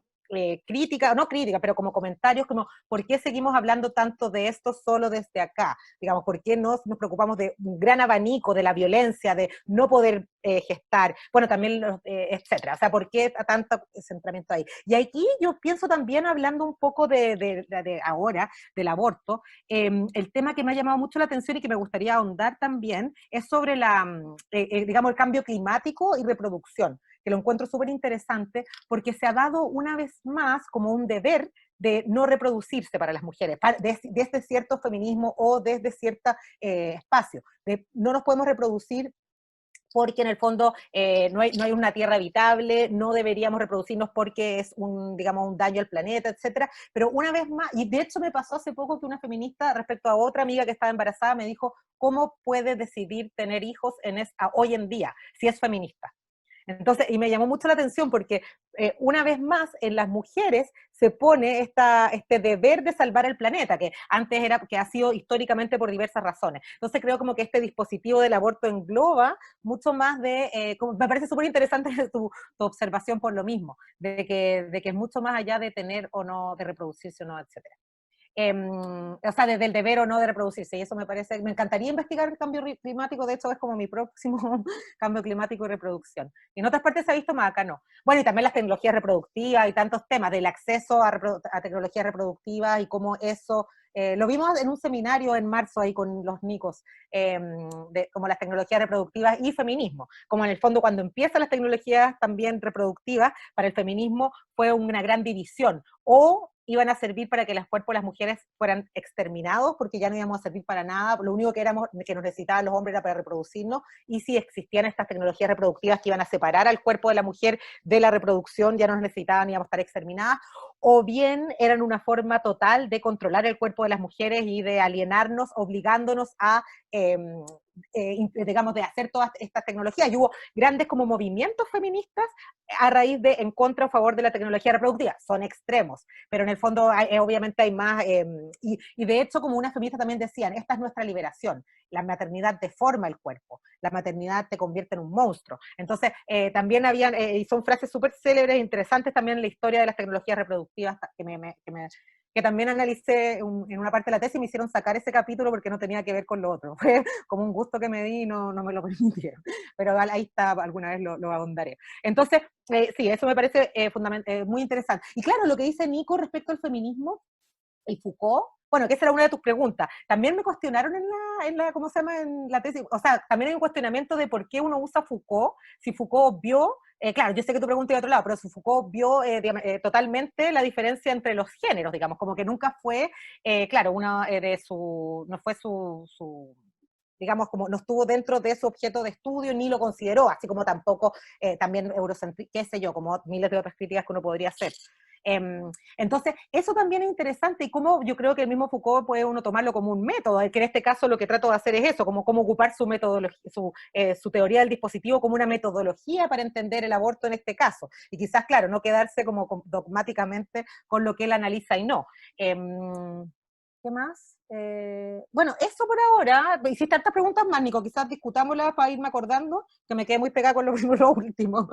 crítica, no crítica, pero como comentarios como, ¿por qué seguimos hablando tanto de esto solo desde acá? Digamos, ¿por qué nos preocupamos de un gran abanico de la violencia, de no poder gestar? Bueno, también, etcétera. O sea, ¿por qué tanto centramiento ahí? Y aquí yo pienso también, hablando un poco de ahora, del aborto, el tema que me ha llamado mucho la atención y que me gustaría ahondar también es sobre digamos, el cambio climático y reproducción, que lo encuentro súper interesante porque se ha dado una vez más como un deber de no reproducirse para las mujeres, desde cierto feminismo o desde cierto espacio. No nos podemos reproducir porque en el fondo no hay una tierra habitable, no deberíamos reproducirnos porque es digamos, un daño al planeta, etcétera. Pero una vez más, y de hecho me pasó hace poco que una feminista, respecto a otra amiga que estaba embarazada, me dijo, ¿cómo puede decidir tener hijos hoy en día si es feminista? Entonces, y me llamó mucho la atención porque una vez más en las mujeres se pone este deber de salvar el planeta, que antes que ha sido históricamente por diversas razones. Entonces creo como que este dispositivo del aborto engloba mucho más me parece súper interesante tu observación por lo mismo, de que es mucho más allá de tener o no, de reproducirse o no, etcétera. O sea, desde el deber o no de reproducirse, y eso me encantaría investigar el cambio climático, de hecho es como mi próximo cambio climático y reproducción. Y en otras partes se ha visto más, acá no. Bueno, y también las tecnologías reproductivas y tantos temas del acceso a tecnologías reproductivas y cómo eso, lo vimos en un seminario en marzo ahí con los Nicos, como las tecnologías reproductivas y feminismo, como en el fondo cuando empiezan las tecnologías también reproductivas, para el feminismo fue una gran división, o iban a servir para que los cuerpos de las mujeres fueran exterminados, porque ya no íbamos a servir para nada, lo único que nos necesitaban los hombres era para reproducirnos, y si existían estas tecnologías reproductivas que iban a separar al cuerpo de la mujer de la reproducción, ya no nos necesitaban, íbamos a estar exterminadas, o bien eran una forma total de controlar el cuerpo de las mujeres y de alienarnos, obligándonos a, digamos, de hacer todas estas tecnologías. Y hubo grandes como movimientos feministas a raíz de en contra o a favor de la tecnología reproductiva. Son extremos, pero en el fondo obviamente hay más, y de hecho como unas feministas también decían, esta es nuestra liberación, la maternidad deforma el cuerpo, la maternidad te convierte en un monstruo. Entonces también habían, y son frases súper célebres e interesantes también en la historia de las tecnologías reproductivas que también analicé en una parte de la tesis, y me hicieron sacar ese capítulo porque no tenía que ver con lo otro. Fue como un gusto que me di y no me lo permitieron. Pero ahí está, alguna vez lo ahondaré. Entonces, sí, eso me parece muy interesante. Y claro, lo que dice Nico respecto al feminismo y Foucault, bueno, que esa era una de tus preguntas. También me cuestionaron ¿cómo se llama? En la tesis, o sea, también hay un cuestionamiento de por qué uno usa Foucault, si Foucault vio, claro, yo sé que tu pregunta iba a otro lado, pero si Foucault vio totalmente la diferencia entre los géneros, digamos, como que nunca fue, claro, no fue digamos, como no estuvo dentro de su objeto de estudio, ni lo consideró, así como tampoco también eurocentrismo, qué sé yo, como miles de otras críticas que uno podría hacer. Entonces, eso también es interesante y cómo yo creo que el mismo Foucault puede uno tomarlo como un método, que en este caso lo que trato de hacer es eso, como cómo ocupar su metodología, su teoría del dispositivo como una metodología para entender el aborto en este caso. Y quizás, claro, no quedarse como dogmáticamente con lo que él analiza y no. ¿Qué más? Bueno, eso por ahora. Hiciste tantas preguntas más, Nico, quizás discutámoslas para irme acordando, que me quedé muy pegada con lo primero y lo último.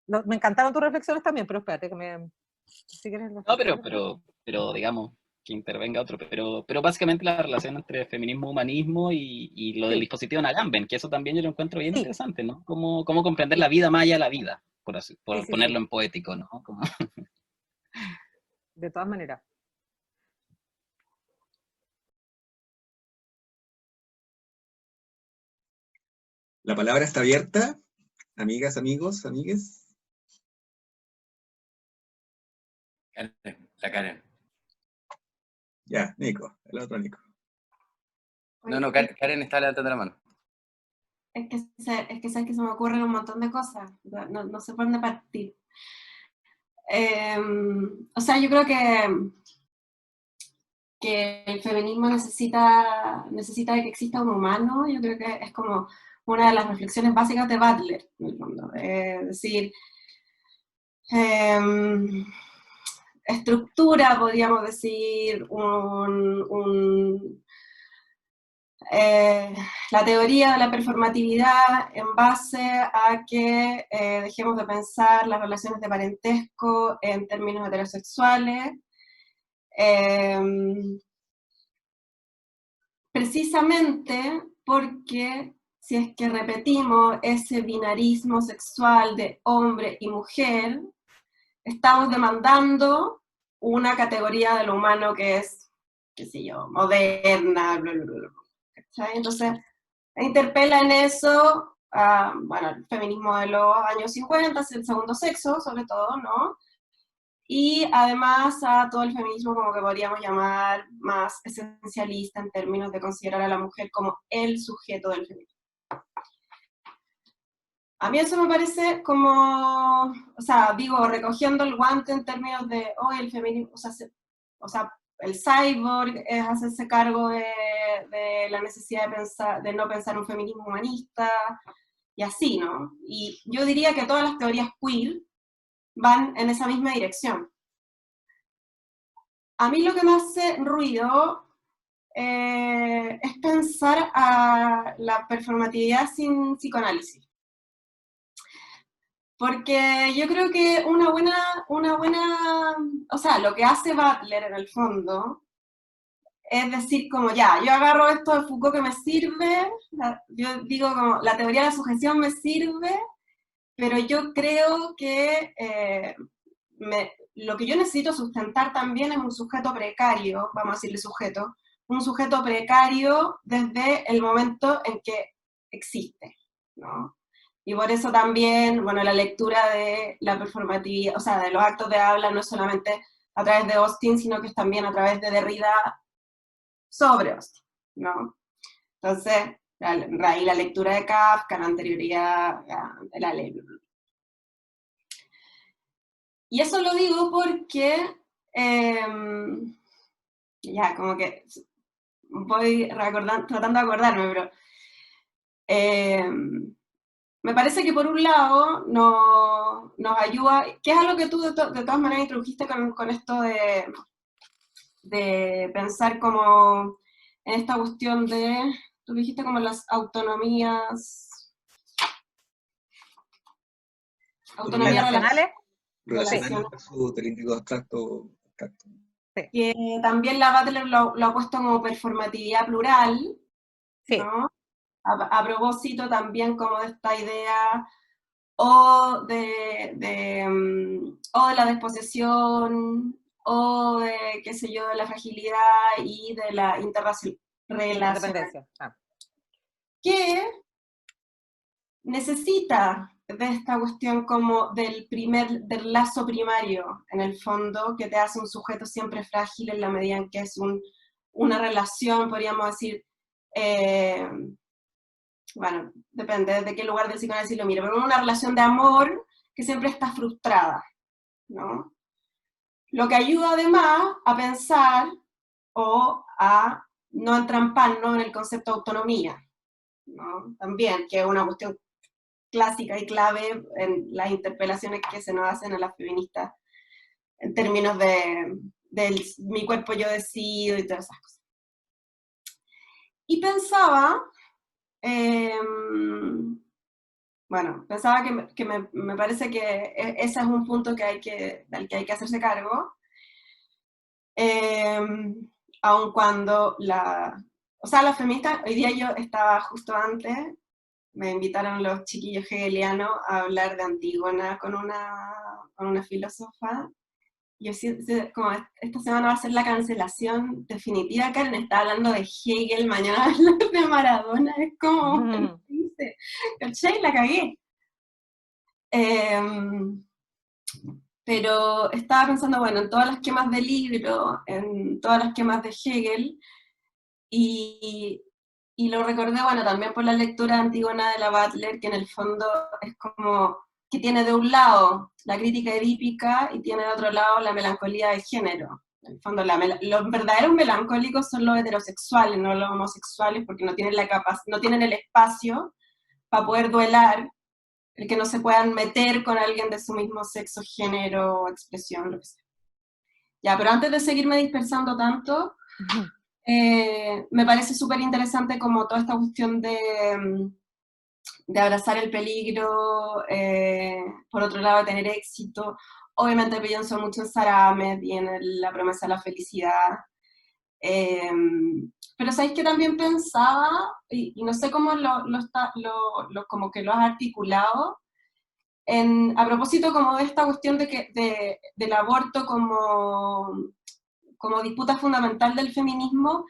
Me encantaron tus reflexiones también, pero espérate que si quieres No, pero digamos, que intervenga otro, pero básicamente la relación entre feminismo, humanismo y lo del Sí, dispositivo Nagamben, que eso también yo lo encuentro bien sí, interesante, ¿no? Cómo comprender sí, la vida más allá de la vida, sí, por sí, sí, ponerlo en poético, ¿no? de todas maneras. La palabra está abierta, amigas, amigos, amigues. La Karen. Ya, Nico, el otro Nico. No, Karen está levantando la mano. Es que sabes que se me ocurren un montón de cosas, no sé por dónde partir. O sea, yo creo que el feminismo necesita de que exista un humano. Yo creo que es como una de las reflexiones básicas de Butler, en el fondo. Es decir, estructura, podríamos decir, la teoría de la performatividad en base a que dejemos de pensar las relaciones de parentesco en términos heterosexuales, precisamente porque si es que repetimos ese binarismo sexual de hombre y mujer, estamos demandando una categoría de lo humano que es, qué sé yo, moderna, bla, bla, bla, bla. Entonces, interpela en eso, bueno, el feminismo de los años 50, el segundo sexo, sobre todo, ¿no? Y además a todo el feminismo como que podríamos llamar más esencialista en términos de considerar a la mujer como el sujeto del feminismo. A mí eso me parece como, o sea, digo, recogiendo el guante en términos de hoy el feminismo, o sea, el cyborg es hacerse cargo de la necesidad de no pensar un feminismo humanista, y así, ¿no? Y yo diría que todas las teorías queer van en esa misma dirección. A mí lo que me hace ruido es pensar a la performatividad sin psicoanálisis. Porque yo creo que una buena, o sea, lo que hace Butler en el fondo es decir, como ya, yo agarro esto de Foucault que me sirve, yo digo como la teoría de la sujeción me sirve, pero yo creo que lo que yo necesito sustentar también es un sujeto precario, vamos a decirle sujeto, un sujeto precario desde el momento en que existe, ¿no? Y por eso también, bueno, la lectura de la performatividad, o sea, de los actos de habla no es solamente a través de Austin, sino que es también a través de Derrida sobre Austin, ¿no? Entonces, ahí la lectura de Kafka, la anterioridad de la ley. Y eso lo digo porque, ya, como que voy tratando de acordarme, pero me parece que por un lado nos ayuda, que es algo que tú de todas maneras introdujiste con esto de pensar como en esta cuestión de, tú dijiste como las autonomías ¿Relacionales? Relacionales versus del individuo abstracto. Sí. Que también la Butler lo ha puesto como performatividad plural, Sí. ¿no? A propósito también como de esta idea o de la disposición o de, qué sé yo, de la fragilidad y de la interrelación, Interdependencia. que necesita de esta cuestión como del lazo primario, en el fondo, que te hace un sujeto siempre frágil en la medida en que es una relación, podríamos decir, bueno, depende de qué lugar del psicoanálisis lo mire, pero una relación de amor que siempre está frustrada, ¿no? Lo que ayuda además a pensar o a no entramparnos en el concepto de autonomía, ¿no? También, que es una cuestión clásica y clave en las interpelaciones que se nos hacen a las feministas en términos de mi cuerpo yo decido y todas esas cosas. Y pensaba, pensaba que me parece que ese es un punto del que hay que hacerse cargo, aun cuando las feministas, hoy día yo estaba justo antes, me invitaron los chiquillos hegelianos a hablar de Antígona con una filósofa. Yo siento como esta semana va a ser la cancelación definitiva. Karen está hablando de Hegel, mañana va a hablar de Maradona, es como, ¿cachai? La cagué. Pero estaba pensando, bueno, en todas las quemas de libro, en todas las quemas de Hegel, y lo recordé, bueno, también por la lectura de Antígona de la Butler, que en el fondo es como que tiene de un lado la crítica edípica y tiene de otro lado la melancolía de género. En el fondo, los verdaderos melancólicos son los heterosexuales, no los homosexuales, porque no tienen no tienen el espacio para poder duelar, el que no se puedan meter con alguien de su mismo sexo, género, expresión, lo que sea. Ya, pero antes de seguirme dispersando tanto, me parece súper interesante como toda esta cuestión de abrazar el peligro, por otro lado de tener éxito. Obviamente pienso mucho en Sara Ahmed y en la promesa de la felicidad. Pero sabéis que también pensaba, y no sé cómo como que lo has articulado, a propósito como de esta cuestión del aborto como disputa fundamental del feminismo,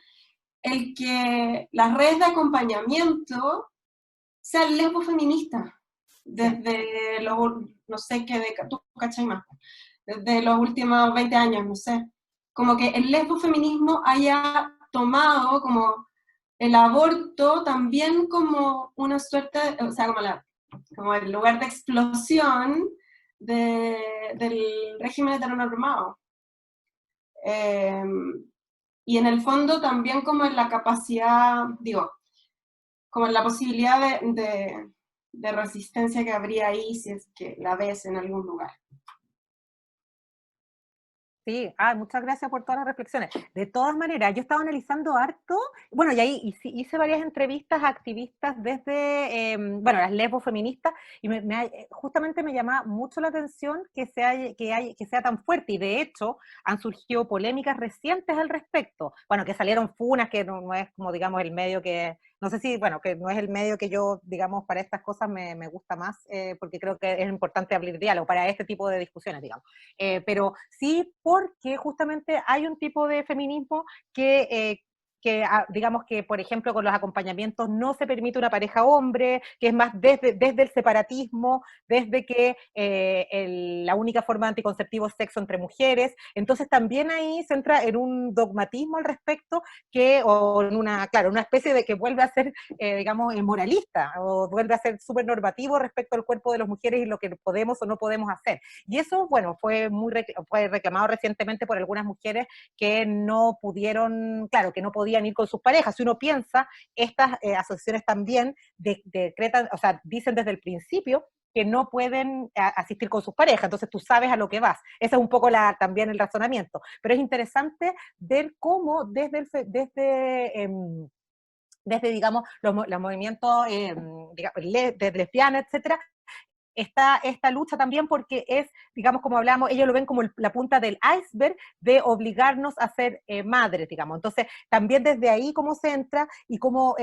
el que las redes de acompañamiento sean lesbofeministas, desde no sé qué, tú cachai más, desde los últimos 20 años, no sé, como que el lesbofeminismo haya tomado como el aborto también como una suerte, o sea, como el lugar de explosión del régimen heteronormado. Y en el fondo también como en la capacidad, digo, como en la posibilidad de resistencia que habría ahí si es que la ves en algún lugar. Sí, muchas gracias por todas las reflexiones. De todas maneras, yo estaba analizando harto, bueno, y ahí hice varias entrevistas a activistas desde, las lesbofeministas, y justamente me llama mucho la atención que sea tan fuerte, y de hecho han surgido polémicas recientes al respecto. Bueno, que salieron funas, que no es como, digamos, el medio que, no sé si, bueno, que no es el medio que yo, digamos, para estas cosas me gusta más, porque creo que es importante abrir diálogo para este tipo de discusiones, digamos. Pero sí porque justamente hay un tipo de feminismo que digamos que, por ejemplo, con los acompañamientos no se permite una pareja hombre, que es más desde el separatismo, desde que la única forma de anticonceptivo es sexo entre mujeres. Entonces también ahí se entra en un dogmatismo al respecto, o en una especie de que vuelve a ser, digamos, moralista, o vuelve a ser súper normativo respecto al cuerpo de las mujeres y lo que podemos o no podemos hacer. Y eso, bueno, fue reclamado recientemente por algunas mujeres que no pudieron, que no podían ir con sus parejas. Si uno piensa, estas asociaciones también decretan, o sea, dicen desde el principio que no pueden asistir con sus parejas, entonces tú sabes a lo que vas. Ese es un poco también el razonamiento. Pero es interesante ver cómo desde digamos, los movimientos de lesbianas, etcétera, está esta lucha también porque es, digamos, como hablamos, ellos lo ven como la punta del iceberg de obligarnos a ser madres, digamos. Entonces, también desde ahí cómo se entra y cómo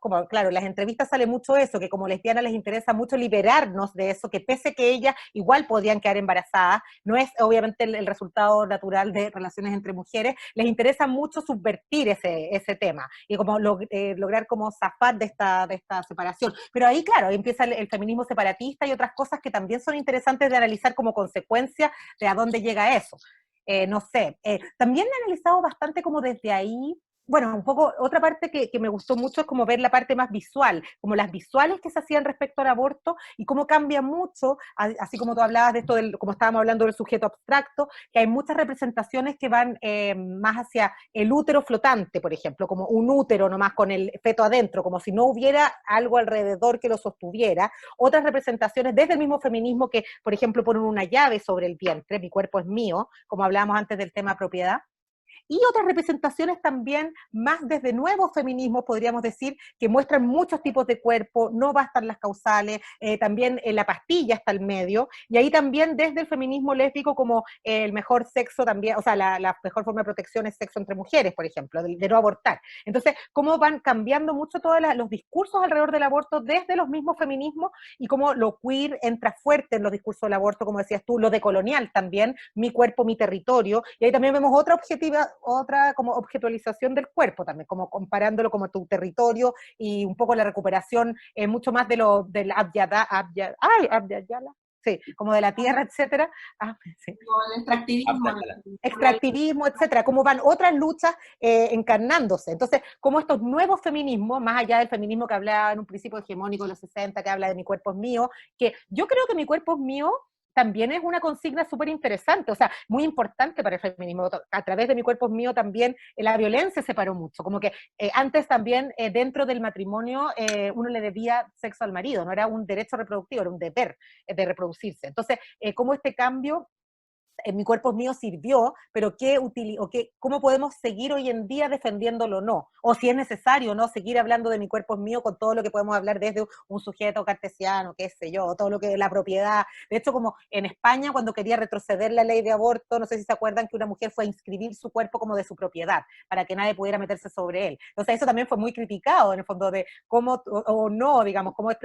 como, claro, en las entrevistas sale mucho eso, que como lesbianas les interesa mucho liberarnos de eso, que pese que ellas igual podían quedar embarazadas, no es obviamente el resultado natural de relaciones entre mujeres, les interesa mucho subvertir ese tema y como lograr como zafar de esta separación. Pero ahí, claro, ahí empieza el feminismo separatista y otras cosas que también son interesantes de analizar como consecuencia de a dónde llega eso. No sé, también he analizado bastante como desde ahí, bueno, un poco, otra parte que me gustó mucho es como ver la parte más visual, como las visuales que se hacían respecto al aborto y cómo cambia mucho, así como tú hablabas de esto, como estábamos hablando del sujeto abstracto, que hay muchas representaciones que van más hacia el útero flotante, por ejemplo, como un útero nomás con el feto adentro, como si no hubiera algo alrededor que lo sostuviera. Otras representaciones desde el mismo feminismo que, por ejemplo, ponen una llave sobre el vientre, mi cuerpo es mío, como hablábamos antes del tema propiedad. Y otras representaciones también más desde nuevos feminismos, podríamos decir, que muestran muchos tipos de cuerpo, no bastan las causales, también la pastilla está al medio, y ahí también desde el feminismo lésbico como el mejor sexo también, o sea, la mejor forma de protección es sexo entre mujeres, por ejemplo, de no abortar. Entonces, cómo van cambiando mucho todos los discursos alrededor del aborto desde los mismos feminismos y cómo lo queer entra fuerte en los discursos del aborto, como decías tú, lo decolonial también, mi cuerpo, mi territorio, y ahí también vemos otra como objetualización del cuerpo también, como comparándolo como tu territorio y un poco la recuperación mucho más del Abya-Yala, sí, como de la tierra, etcétera. Sí. El extractivismo. Extractivismo, etcétera, cómo van otras luchas encarnándose. Entonces, como estos nuevos feminismos, más allá del feminismo que hablaba en un principio hegemónico de los 60, que habla de mi cuerpo es mío, que yo creo que mi cuerpo es mío también es una consigna súper interesante, o sea, muy importante para el feminismo. A través de mi cuerpo es mío también la violencia se paró mucho, como que antes también dentro del matrimonio uno le debía sexo al marido, no era un derecho reproductivo, era un deber de reproducirse. Entonces, cómo este cambio en mi cuerpo es mío sirvió, pero ¿cómo podemos seguir hoy en día defendiéndolo o no? O si es necesario, ¿no? Seguir hablando de mi cuerpo es mío con todo lo que podemos hablar desde un sujeto cartesiano, qué sé yo, todo lo que es la propiedad. De hecho, como en España, cuando quería retroceder la ley de aborto, no sé si se acuerdan que una mujer fue a inscribir su cuerpo como de su propiedad, para que nadie pudiera meterse sobre él. Entonces, eso también fue muy criticado, en el fondo, de cómo, o no, digamos, cómo es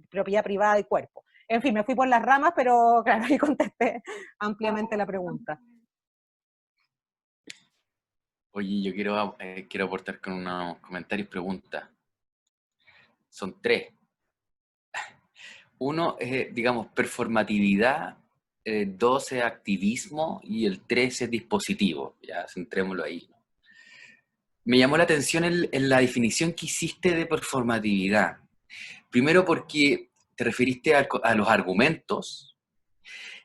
propiedad privada y cuerpo. En fin, me fui por las ramas, pero claro, ahí contesté ampliamente la pregunta. Oye, yo quiero aportar con unos comentarios, preguntas. Son 3. Uno es, digamos, performatividad, 2 es activismo y el 3 es dispositivo. Ya, centrémoslo ahí. Me llamó la atención en la definición que hiciste de performatividad. Primero porque te referiste a los argumentos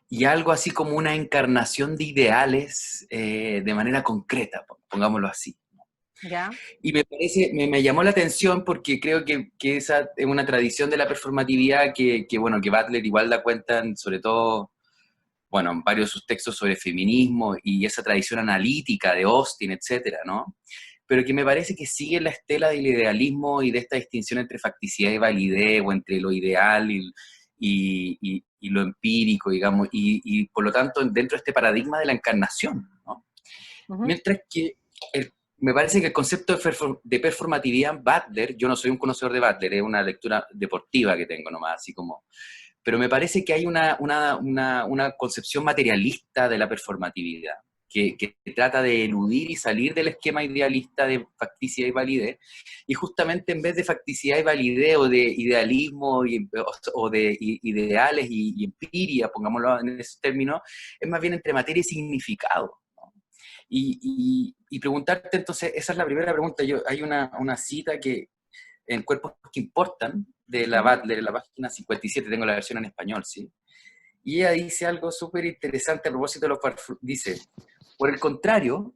y algo así como una encarnación de ideales de manera concreta, pongámoslo así. ¿Ya? Y me llamó la atención porque creo que esa es una tradición de la performatividad que Butler igual da cuenta, sobre todo, bueno, en varios de sus textos sobre feminismo y esa tradición analítica de Austin, etcétera, ¿no? Pero que me parece que sigue la estela del idealismo y de esta distinción entre facticidad y validez, o entre lo ideal y lo empírico, digamos, y por lo tanto dentro de este paradigma de la encarnación, ¿no? Uh-huh. Mientras que me parece que el concepto de performatividad en Butler, yo no soy un conocedor de Butler, es una lectura deportiva que tengo nomás, así como, pero me parece que hay una concepción materialista de la performatividad, que trata de eludir y salir del esquema idealista de facticidad y validez, y justamente en vez de facticidad y validez, o de idealismo, o de ideales y empiria, pongámoslo en ese término, es más bien entre materia y significado. Y preguntarte entonces, esa es la primera pregunta. Hay una cita que en Cuerpos que Importan, de la Butler, en la página 57, tengo la versión en español, ¿sí? Y ella dice algo súper interesante a propósito de dice, por el contrario,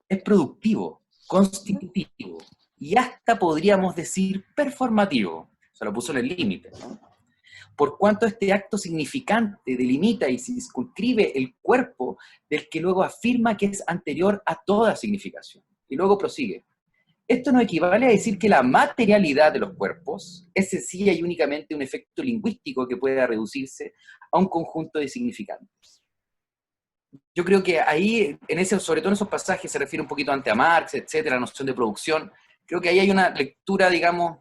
es productivo, constitutivo, y hasta podríamos decir performativo. Se lo puso en el límite, ¿no? Por cuanto este acto significante delimita y circunscribe el cuerpo del que luego afirma que es anterior a toda significación. Y luego prosigue. Esto nos equivale a decir que la materialidad de los cuerpos es sencilla y únicamente un efecto lingüístico que pueda reducirse a un conjunto de significantes. Yo creo que ahí, sobre todo en esos pasajes, se refiere un poquito antes a Marx, etcétera, la noción de producción. Creo que ahí hay una lectura, digamos,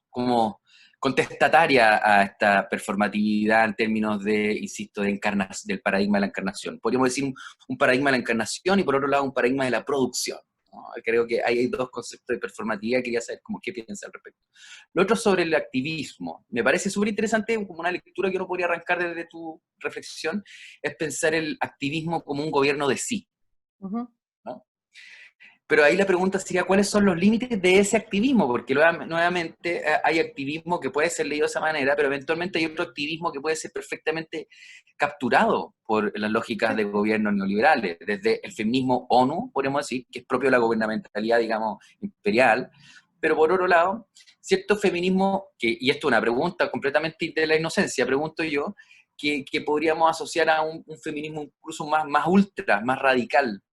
como contestataria a esta performatividad en términos de, insisto, del paradigma de la encarnación. Podríamos decir un paradigma de la encarnación y por otro lado un paradigma de la producción, ¿no? Creo que ahí hay dos conceptos de performatividad, quería saber cómo, qué piensa al respecto. Lo otro sobre el activismo, me parece súper interesante, como una lectura que uno podría arrancar desde tu reflexión, es pensar el activismo como un gobierno de sí, Ujú. ¿no? Pero ahí la pregunta sería, ¿cuáles son los límites de ese activismo? Porque nuevamente hay activismo que puede ser leído de esa manera, pero eventualmente hay otro activismo que puede ser perfectamente capturado por las lógicas de gobiernos neoliberales, desde el feminismo ONU, podemos decir, que es propio de la gubernamentalidad, digamos, imperial, pero por otro lado, cierto feminismo, y esto es una pregunta completamente de la inocencia, pregunto yo, que podríamos asociar a un feminismo incluso más ultra, más radical.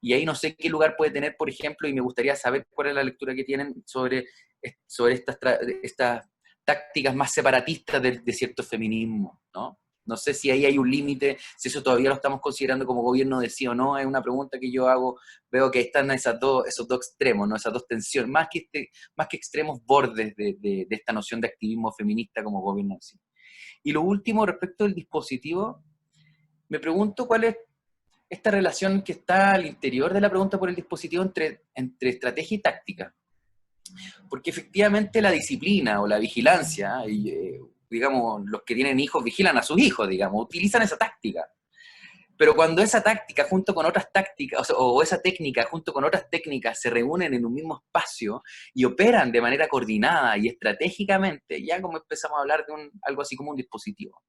Y ahí no sé qué lugar puede tener, por ejemplo, y me gustaría saber cuál es la lectura que tienen sobre estas tácticas más separatistas de cierto feminismo, ¿no? No sé si ahí hay un límite, si eso todavía lo estamos considerando como gobierno de sí o no, es una pregunta que yo hago, veo que están esos dos extremos, ¿no? Esas dos tensiones, más que extremos bordes de esta noción de activismo feminista como gobierno de sí. Y lo último, respecto del dispositivo, me pregunto cuál es esta relación que está al interior de la pregunta por el dispositivo entre estrategia y táctica. Porque efectivamente la disciplina o la vigilancia, y, digamos, los que tienen hijos vigilan a sus hijos, digamos, utilizan esa táctica. Pero cuando esa táctica junto con otras tácticas, o esa técnica junto con otras técnicas se reúnen en un mismo espacio y operan de manera coordinada y estratégicamente, ya como empezamos a hablar de algo así como un dispositivo.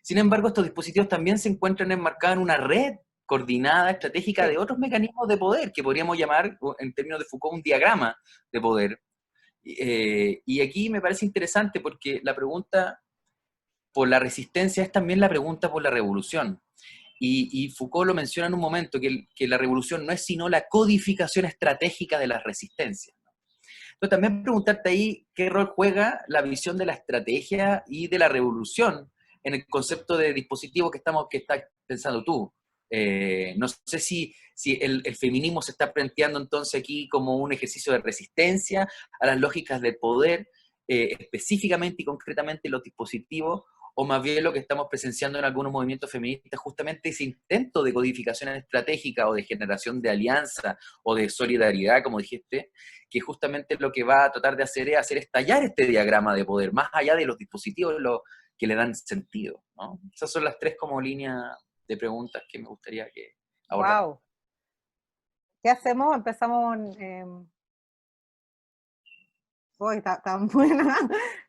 Sin embargo, estos dispositivos también se encuentran enmarcados en una red coordinada, estratégica de otros mecanismos de poder, que podríamos llamar, en términos de Foucault, un diagrama de poder. Y aquí me parece interesante porque la pregunta por la resistencia es también la pregunta por la revolución. Y Foucault lo menciona en un momento, que la revolución no es sino la codificación estratégica de las resistencias. Entonces también preguntarte ahí qué rol juega la visión de la estrategia y de la revolución en el concepto de dispositivo que estás pensando tú. No sé si el feminismo se está planteando entonces aquí como un ejercicio de resistencia a las lógicas del poder, específicamente y concretamente los dispositivos, o más bien lo que estamos presenciando en algunos movimientos feministas, justamente ese intento de codificación estratégica o de generación de alianza o de solidaridad, como dijiste, que justamente lo que va a tratar de hacer es hacer estallar este diagrama de poder, más allá de los dispositivos que le dan sentido, ¿no? Esas son las tres como líneas de preguntas que me gustaría que abordar. Wow. ¿Qué hacemos? Empezamos. Uy, está buena.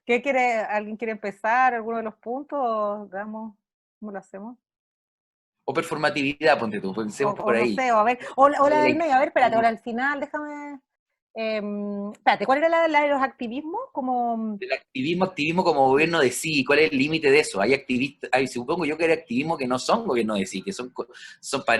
¿Qué quiere? ¿Alguien quiere empezar alguno de los puntos? ¿O cómo lo hacemos? O performatividad, ponte tú, pensemos por No ahí. sé, o a ver, o la del medio, a ver, espérate, ahora al final, déjame. Espérate, ¿cuál era la de los activismos? Como. El activismo como gobierno de sí, ¿cuál es el límite de eso? Hay activistas, supongo yo que hay activismo que no son gobierno de sí, que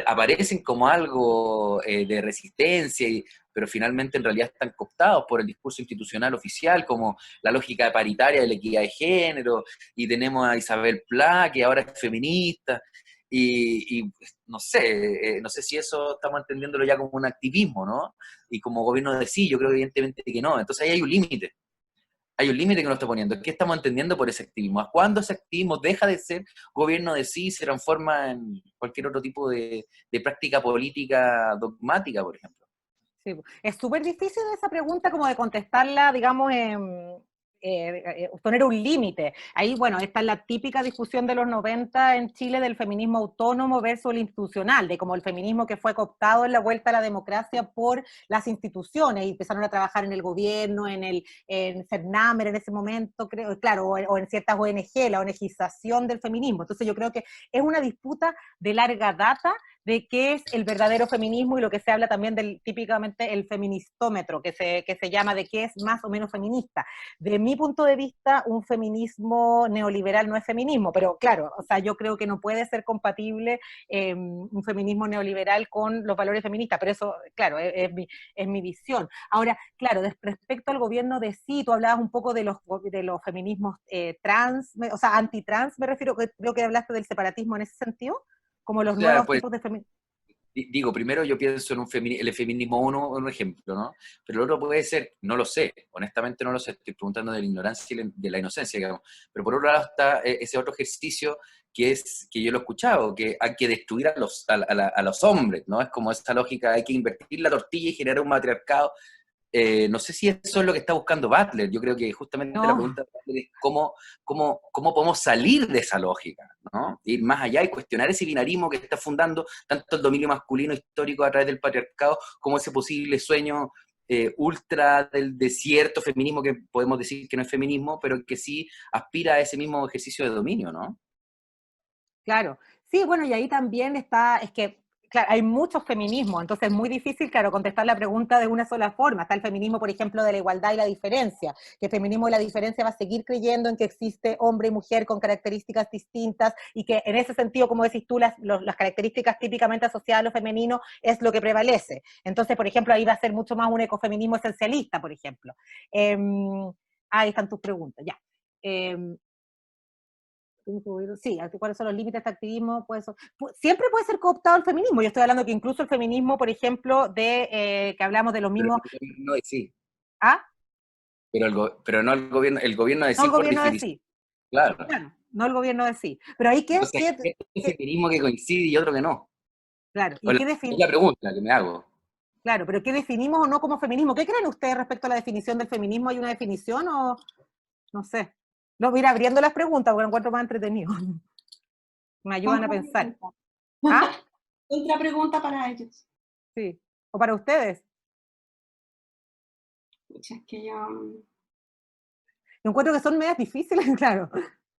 aparecen como algo de resistencia, pero finalmente en realidad están cooptados por el discurso institucional oficial, como la lógica paritaria de la equidad de género, y tenemos a Isabel Pla, que ahora es feminista, y no sé si eso estamos entendiéndolo ya como un activismo, ¿no? Y como gobierno de sí, yo creo evidentemente que no. Entonces ahí hay un límite. Hay un límite que uno está poniendo. ¿Qué estamos entendiendo por ese activismo? ¿A cuándo ese activismo deja de ser gobierno de sí y se transforma en cualquier otro tipo de práctica política dogmática, por ejemplo? Sí, es súper difícil esa pregunta como de contestarla, digamos, poner un límite. Ahí, bueno, esta es la típica discusión de los 90 en Chile del feminismo autónomo versus el institucional, de como el feminismo que fue cooptado en la vuelta a la democracia por las instituciones y empezaron a trabajar en el gobierno, en CERNAMER en ese momento, creo, claro, o en ciertas ONG, la ONGización del feminismo. Entonces yo creo que es una disputa de larga data de qué es el verdadero feminismo y lo que se habla también del típicamente el feministómetro, que se llama de qué es más o menos feminista. De mi punto de vista, un feminismo neoliberal no es feminismo, pero claro, o sea, yo creo que no puede ser compatible un feminismo neoliberal con los valores feministas, pero eso, claro, es mi visión. Ahora, claro, respecto al gobierno de sí, tú hablabas un poco de los feminismos trans, o sea, antitrans, me refiero, creo que hablaste del separatismo en ese sentido, como O los sea, nuevos pues, tipos de feminismo. digo, primero yo pienso en el feminismo uno, un ejemplo, ¿no? Pero el otro puede ser, no lo sé, honestamente no lo sé, estoy preguntando de la ignorancia y de la inocencia, digamos. Pero por otro lado está ese otro ejercicio que yo lo he escuchado, que hay que destruir a los hombres, ¿no? Es como esa lógica, hay que invertir la tortilla y generar un matriarcado. No sé si eso es lo que está buscando Butler. Yo creo que justamente la No, pregunta de Butler es cómo podemos salir de esa lógica, ¿no? Ir más allá y cuestionar ese binarismo que está fundando tanto el dominio masculino histórico a través del patriarcado, como ese posible sueño ultra del desierto feminismo, que podemos decir que no es feminismo, pero que sí aspira a ese mismo ejercicio de dominio, ¿no? claro. Sí, bueno, y ahí también está, es que, claro, hay muchos feminismos, entonces es muy difícil, claro, contestar la pregunta de una sola forma. Está el feminismo, por ejemplo, de la igualdad y la diferencia, que el feminismo de la diferencia va a seguir creyendo en que existe hombre y mujer con características distintas y que en ese sentido, como decís tú, las características típicamente asociadas a lo femenino es lo que prevalece. Entonces, por ejemplo, ahí va a ser mucho más un ecofeminismo esencialista, por ejemplo. Ahí están tus preguntas, ya. Sí, ¿cuáles son los límites de activismo? Siempre puede ser cooptado el feminismo. Yo estoy hablando que incluso el feminismo, por ejemplo, que hablamos de los Pero mismos. el gobierno de sí, ¿Ah? pero no el gobierno de No sí el por gobierno de definición, sí. claro. Claro, no el gobierno de sí. Pero ahí, Entonces, hay un feminismo que coincide y otro que no. claro, O ¿y qué es la pregunta que me hago. claro, pero qué definimos o no como feminismo? ¿Qué creen ustedes respecto a la definición del feminismo? ¿Hay una definición o no sé? No, voy a ir abriendo las preguntas porque lo encuentro más entretenido. Me ayudan a pensar. Contrapregunta. ¿Ah? Otra pregunta para ellos. Sí. ¿O para ustedes? Pucha, es que yo... Yo encuentro que son medias difíciles, claro.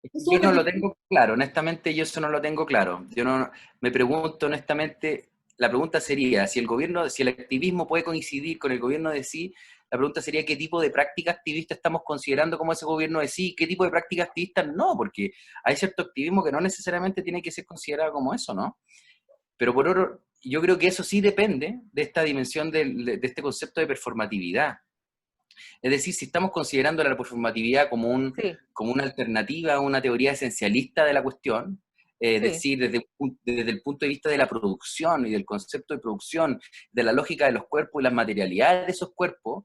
Es Yo no súper lo difícil. tengo claro, honestamente yo eso no lo tengo claro. Yo no me pregunto honestamente, la pregunta sería, si el activismo puede coincidir con el gobierno de sí, la pregunta sería qué tipo de práctica activista estamos considerando como ese gobierno de sí, qué tipo de práctica activista no, porque hay cierto activismo que no necesariamente tiene que ser considerado como eso, ¿no? Pero por otro, yo creo que eso sí depende de esta dimensión de este concepto de performatividad. Es decir, si estamos considerando la performatividad Sí, como una alternativa a una teoría esencialista de la cuestión, es sí. decir, desde el punto de vista de la producción y del concepto de producción, de la lógica de los cuerpos y las materialidades de esos cuerpos,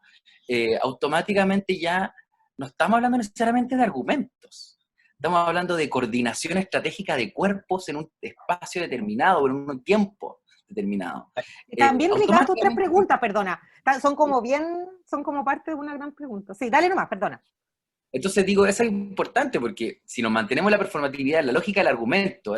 automáticamente ya no estamos hablando necesariamente de argumentos. Estamos hablando de coordinación estratégica de cuerpos en un espacio determinado, en un tiempo determinado. También ligado a tu otra Automáticamente. pregunta, perdona. Son como parte de una gran pregunta. Sí, dale nomás, perdona. Entonces digo, eso es importante porque si nos mantenemos la performatividad, la lógica del argumento,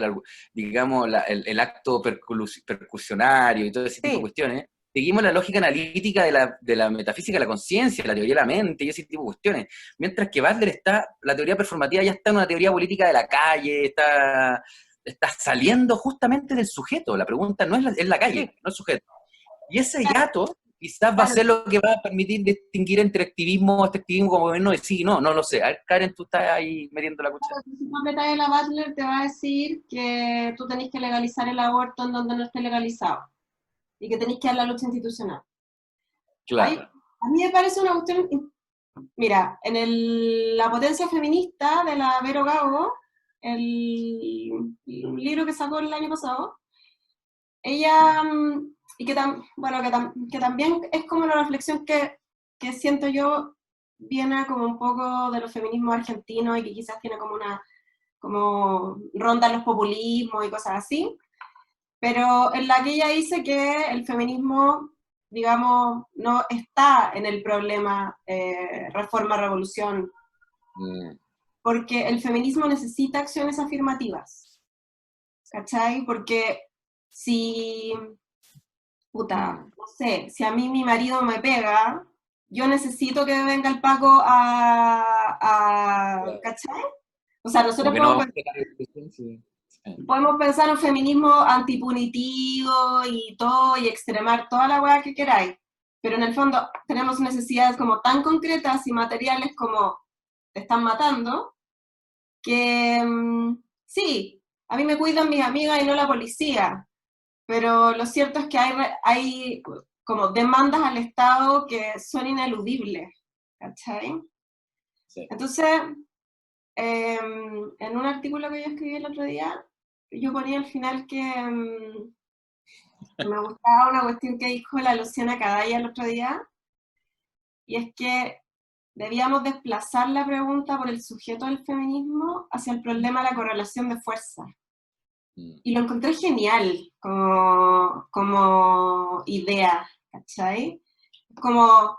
digamos, el acto percusionario y todo ese tipo de Sí, cuestiones, seguimos la lógica analítica de la metafísica de la conciencia, la teoría de la mente y ese tipo de cuestiones. Mientras que Butler la teoría performativa ya está en una teoría política de la calle, está saliendo justamente del sujeto. La pregunta no es la calle, sí. no es sujeto. Y ese hiato quizás va a Claro, ser lo que va a permitir distinguir entre este activismo como gobierno de sí, no lo sé. A ver, Karen, tú estás ahí metiendo la cuchara. si tú apretas a la Butler te va a decir que tú tenés que legalizar el aborto en donde no esté legalizado y que tenés que dar la lucha institucional. Claro. A mí me parece una cuestión, mira, la potencia feminista de la Vero Gago, el libro que sacó el año pasado, ella, y bueno, que también es como una reflexión que siento yo, viene como un poco de los feminismos argentinos y que quizás tiene como ronda los populismos y cosas así, pero en la que ella dice que el feminismo, digamos, no está en el problema reforma-revolución, Mm, porque el feminismo necesita acciones afirmativas, ¿cachai? Porque si, puta, mm. no sé, si a mí mi marido me pega, yo necesito que venga el Paco ¿cachai? O sea, Como nosotros que no podemos vamos a dejar de discusión, sí. Podemos pensar en feminismo antipunitivo y todo, y extremar toda la hueá que queráis, pero en el fondo tenemos necesidades como tan concretas y materiales como te están matando, que sí, a mí me cuidan mis amigas y no la policía, pero lo cierto es que hay como demandas al Estado que son ineludibles, ¿cachai? Sí. Entonces, en un artículo que yo escribí el otro día, yo ponía al final que me gustaba una cuestión que dijo la Luciana Cadalla el otro día, y es que debíamos desplazar la pregunta por el sujeto del feminismo hacia el problema de la correlación de fuerza. Y lo encontré genial como idea, ¿cachai? Como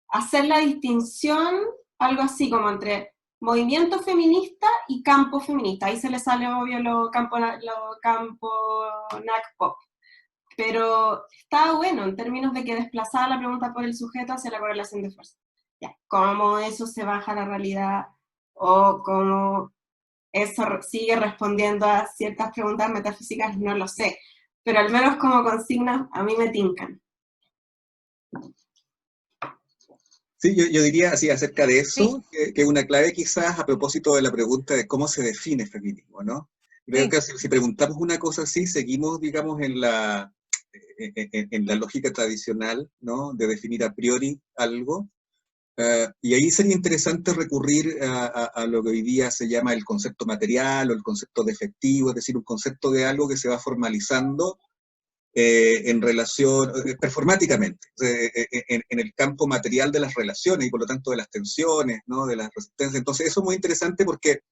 hacer la distinción, algo así como entre movimiento feminista y campo feminista. Ahí se le sale obvio lo campo NACPOP. Pero está bueno en términos de que desplazaba la pregunta por el sujeto hacia la correlación de fuerza. Ya, ¿cómo eso se baja a la realidad? O cómo eso sigue respondiendo a ciertas preguntas metafísicas, no lo sé. Pero al menos como consignas a mí me tincan. Sí, yo diría así acerca de eso, Sí. que una clave quizás a propósito de la pregunta de cómo se define feminismo, ¿no? Creo Sí. que si preguntamos una cosa así, seguimos, digamos, en la lógica tradicional, ¿no? De definir a priori algo. Y ahí sería interesante recurrir a lo que hoy día se llama el concepto material o el concepto de efectivo, es decir, un concepto de algo que se va formalizando en relación, performáticamente, en el campo material de las relaciones y por lo tanto de las tensiones, ¿no? De las resistencias. Entonces eso es muy interesante porque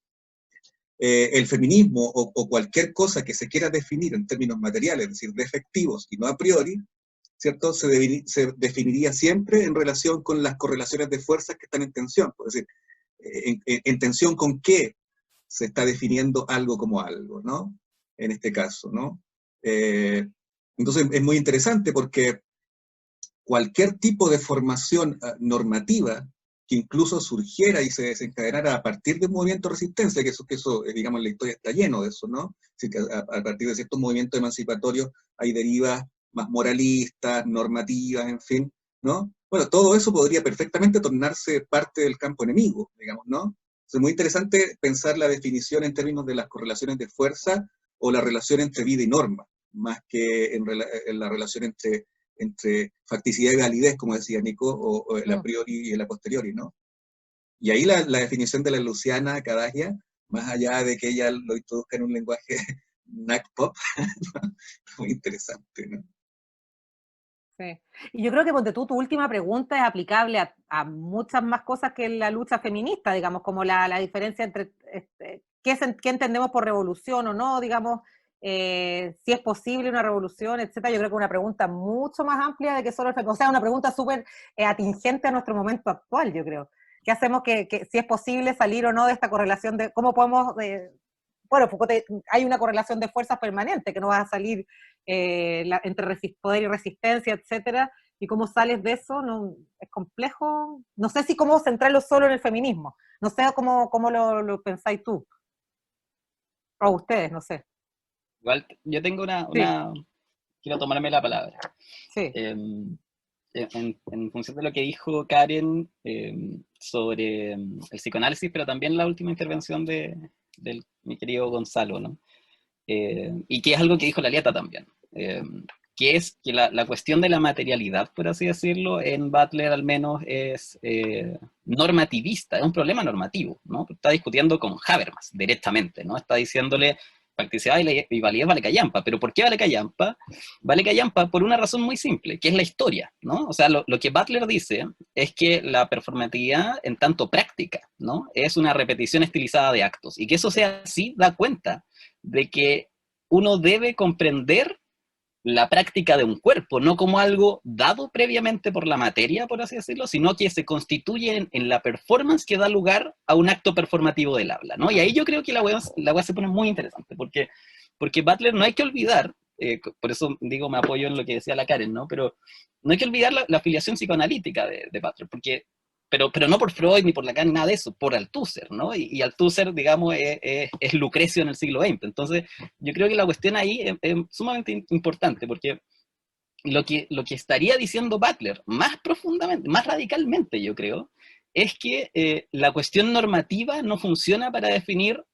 el feminismo o cualquier cosa que se quiera definir en términos materiales, es decir, de efectivos y no a priori, ¿cierto? Se definiría siempre en relación con las correlaciones de fuerzas que están en tensión. Es decir, en tensión con qué se está definiendo algo como algo, ¿no? En este caso, ¿no? Entonces es muy interesante porque cualquier tipo de formación normativa que incluso surgiera y se desencadenara a partir de un movimiento de resistencia, que eso digamos, en la historia está lleno de eso, ¿no? Así que a partir de ciertos movimientos emancipatorios hay derivas más moralistas, normativas, en fin, ¿no? Bueno, todo eso podría perfectamente tornarse parte del campo enemigo, digamos, ¿no? Es muy interesante pensar la definición en términos de las correlaciones de fuerza o la relación entre vida y norma, más que en la relación entre facticidad y validez, como decía Nico, o el a priori y el a posteriori, ¿no? Y ahí la definición de la Luciana Cadagia, más allá de que ella lo introduzca en un lenguaje NACPOP, muy interesante, ¿no? Sí. Y yo creo que ponte tú, tu última pregunta es aplicable a muchas más cosas que la lucha feminista, digamos, como la diferencia entre qué entendemos por revolución o no, digamos, si es posible una revolución, etcétera. Yo creo que es una pregunta mucho más amplia de que solo el feminismo. O sea, una pregunta súper atingente a nuestro momento actual, yo creo. ¿Qué hacemos si es posible salir o no de esta correlación de cómo podemos bueno, Foucault hay una correlación de fuerzas permanente, que no vas a salir entre poder y resistencia, etcétera, y cómo sales de eso, no, es complejo. No sé si cómo centrarlo solo en el feminismo, no sé cómo lo pensáis tú, o ustedes, no sé. Igual yo tengo Sí, quiero tomarme la palabra. sí. En función de lo que dijo Karen sobre el psicoanálisis, pero también la última intervención de mi querido Gonzalo, ¿no? Y que es algo que dijo la Lieta también, que es que la cuestión de la materialidad, por así decirlo, en Butler al menos es normativista, es un problema normativo, ¿no? Está discutiendo con Habermas directamente, ¿no? Está diciéndole facticidad y validez vale callampa, pero ¿por qué vale callampa? Vale callampa por una razón muy simple, que es la historia, ¿no? O sea, lo que Butler dice es que la performatividad en tanto práctica, ¿no? Es una repetición estilizada de actos, y que eso sea así da cuenta de que uno debe comprender la práctica de un cuerpo, no como algo dado previamente por la materia, por así decirlo, sino que se constituye en la performance que da lugar a un acto performativo del habla, ¿no? Y ahí yo creo que la wea se pone muy interesante, porque Butler no hay que olvidar, por eso digo, me apoyo en lo que decía la Karen, ¿no? Pero no hay que olvidar la afiliación psicoanalítica de Butler, porque pero no por Freud ni por Lacan ni nada de eso, por Althusser, ¿no? Y Althusser, digamos, es Lucrecio en el siglo XX. Entonces, yo creo que la cuestión ahí es sumamente importante, porque lo que estaría diciendo Butler más profundamente, más radicalmente, yo creo, es que la cuestión normativa no funciona para definir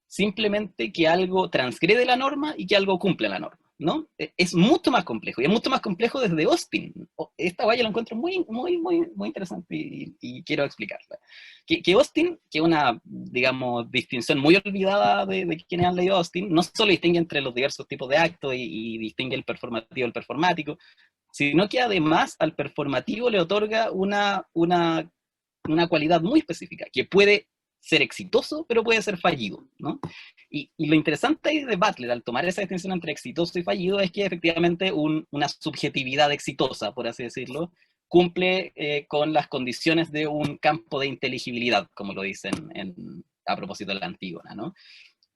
simplemente que algo transgrede la norma y que algo cumple la norma, ¿no? Es mucho más complejo, y es mucho más complejo desde Austin. Esta guaya la encuentro muy, muy, muy, muy interesante y quiero explicarla. Que Austin, que es una, digamos, distinción muy olvidada de quienes han leído Austin, no solo distingue entre los diversos tipos de actos y distingue el performativo del performático, sino que además al performativo le otorga una cualidad muy específica, que puede ser exitoso, pero puede ser fallido, ¿no? Y lo interesante ahí de Butler, al tomar esa distinción entre exitoso y fallido, es que efectivamente una subjetividad exitosa, por así decirlo, cumple con las condiciones de un campo de inteligibilidad, como lo dicen a propósito de la Antígona, ¿no?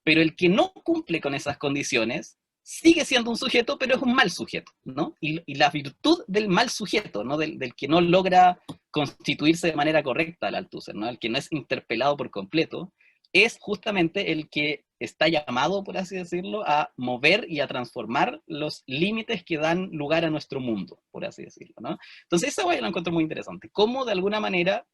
Pero el que no cumple con esas condiciones sigue siendo un sujeto, pero es un mal sujeto, ¿no? Y la virtud del mal sujeto, ¿no? Del que no logra constituirse de manera correcta al Althusser, ¿no? El que no es interpelado por completo, es justamente el que está llamado, por así decirlo, a mover y a transformar los límites que dan lugar a nuestro mundo, por así decirlo, ¿no? Entonces esa guay lo encuentro muy interesante. Cómo de alguna manera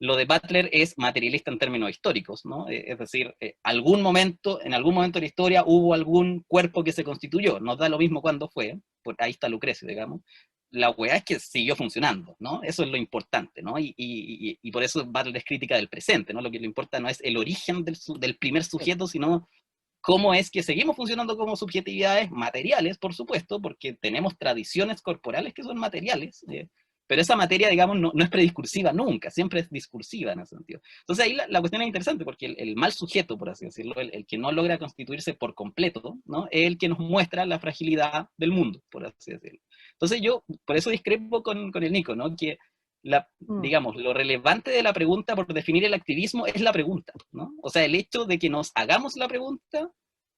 lo de Butler es materialista en términos históricos, ¿no? Es decir, en algún momento de la historia hubo algún cuerpo que se constituyó, nos da lo mismo cuándo fue, ahí está Lucrecio, digamos. La weá es que siguió funcionando, ¿no? Eso es lo importante, ¿no? Y por eso Butler es crítica del presente, ¿no? Lo que le importa no es el origen del primer sujeto, sino cómo es que seguimos funcionando como subjetividades materiales, por supuesto, porque tenemos tradiciones corporales que son materiales, pero esa materia, digamos, no es prediscursiva nunca, siempre es discursiva en ese sentido. Entonces ahí la cuestión es interesante, porque el mal sujeto, por así decirlo, el que no logra constituirse por completo, ¿no? Es el que nos muestra la fragilidad del mundo, por así decirlo. Entonces yo, por eso discrepo con el Nico, ¿no? Que digamos, lo relevante de la pregunta por definir el activismo es la pregunta, ¿no? O sea, el hecho de que nos hagamos la pregunta,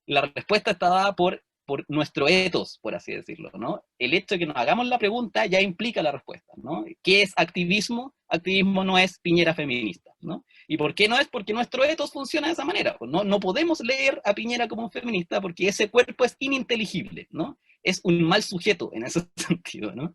la respuesta está dada por nuestro ethos, por así decirlo, ¿no? El hecho de que nos hagamos la pregunta ya implica la respuesta, ¿no? ¿Qué es activismo? Activismo no es Piñera feminista, ¿no? ¿Y por qué no es? Porque nuestro ethos funciona de esa manera, pues, ¿no? No podemos leer a Piñera como un feminista porque ese cuerpo es ininteligible, ¿no? Es un mal sujeto en ese sentido, ¿no?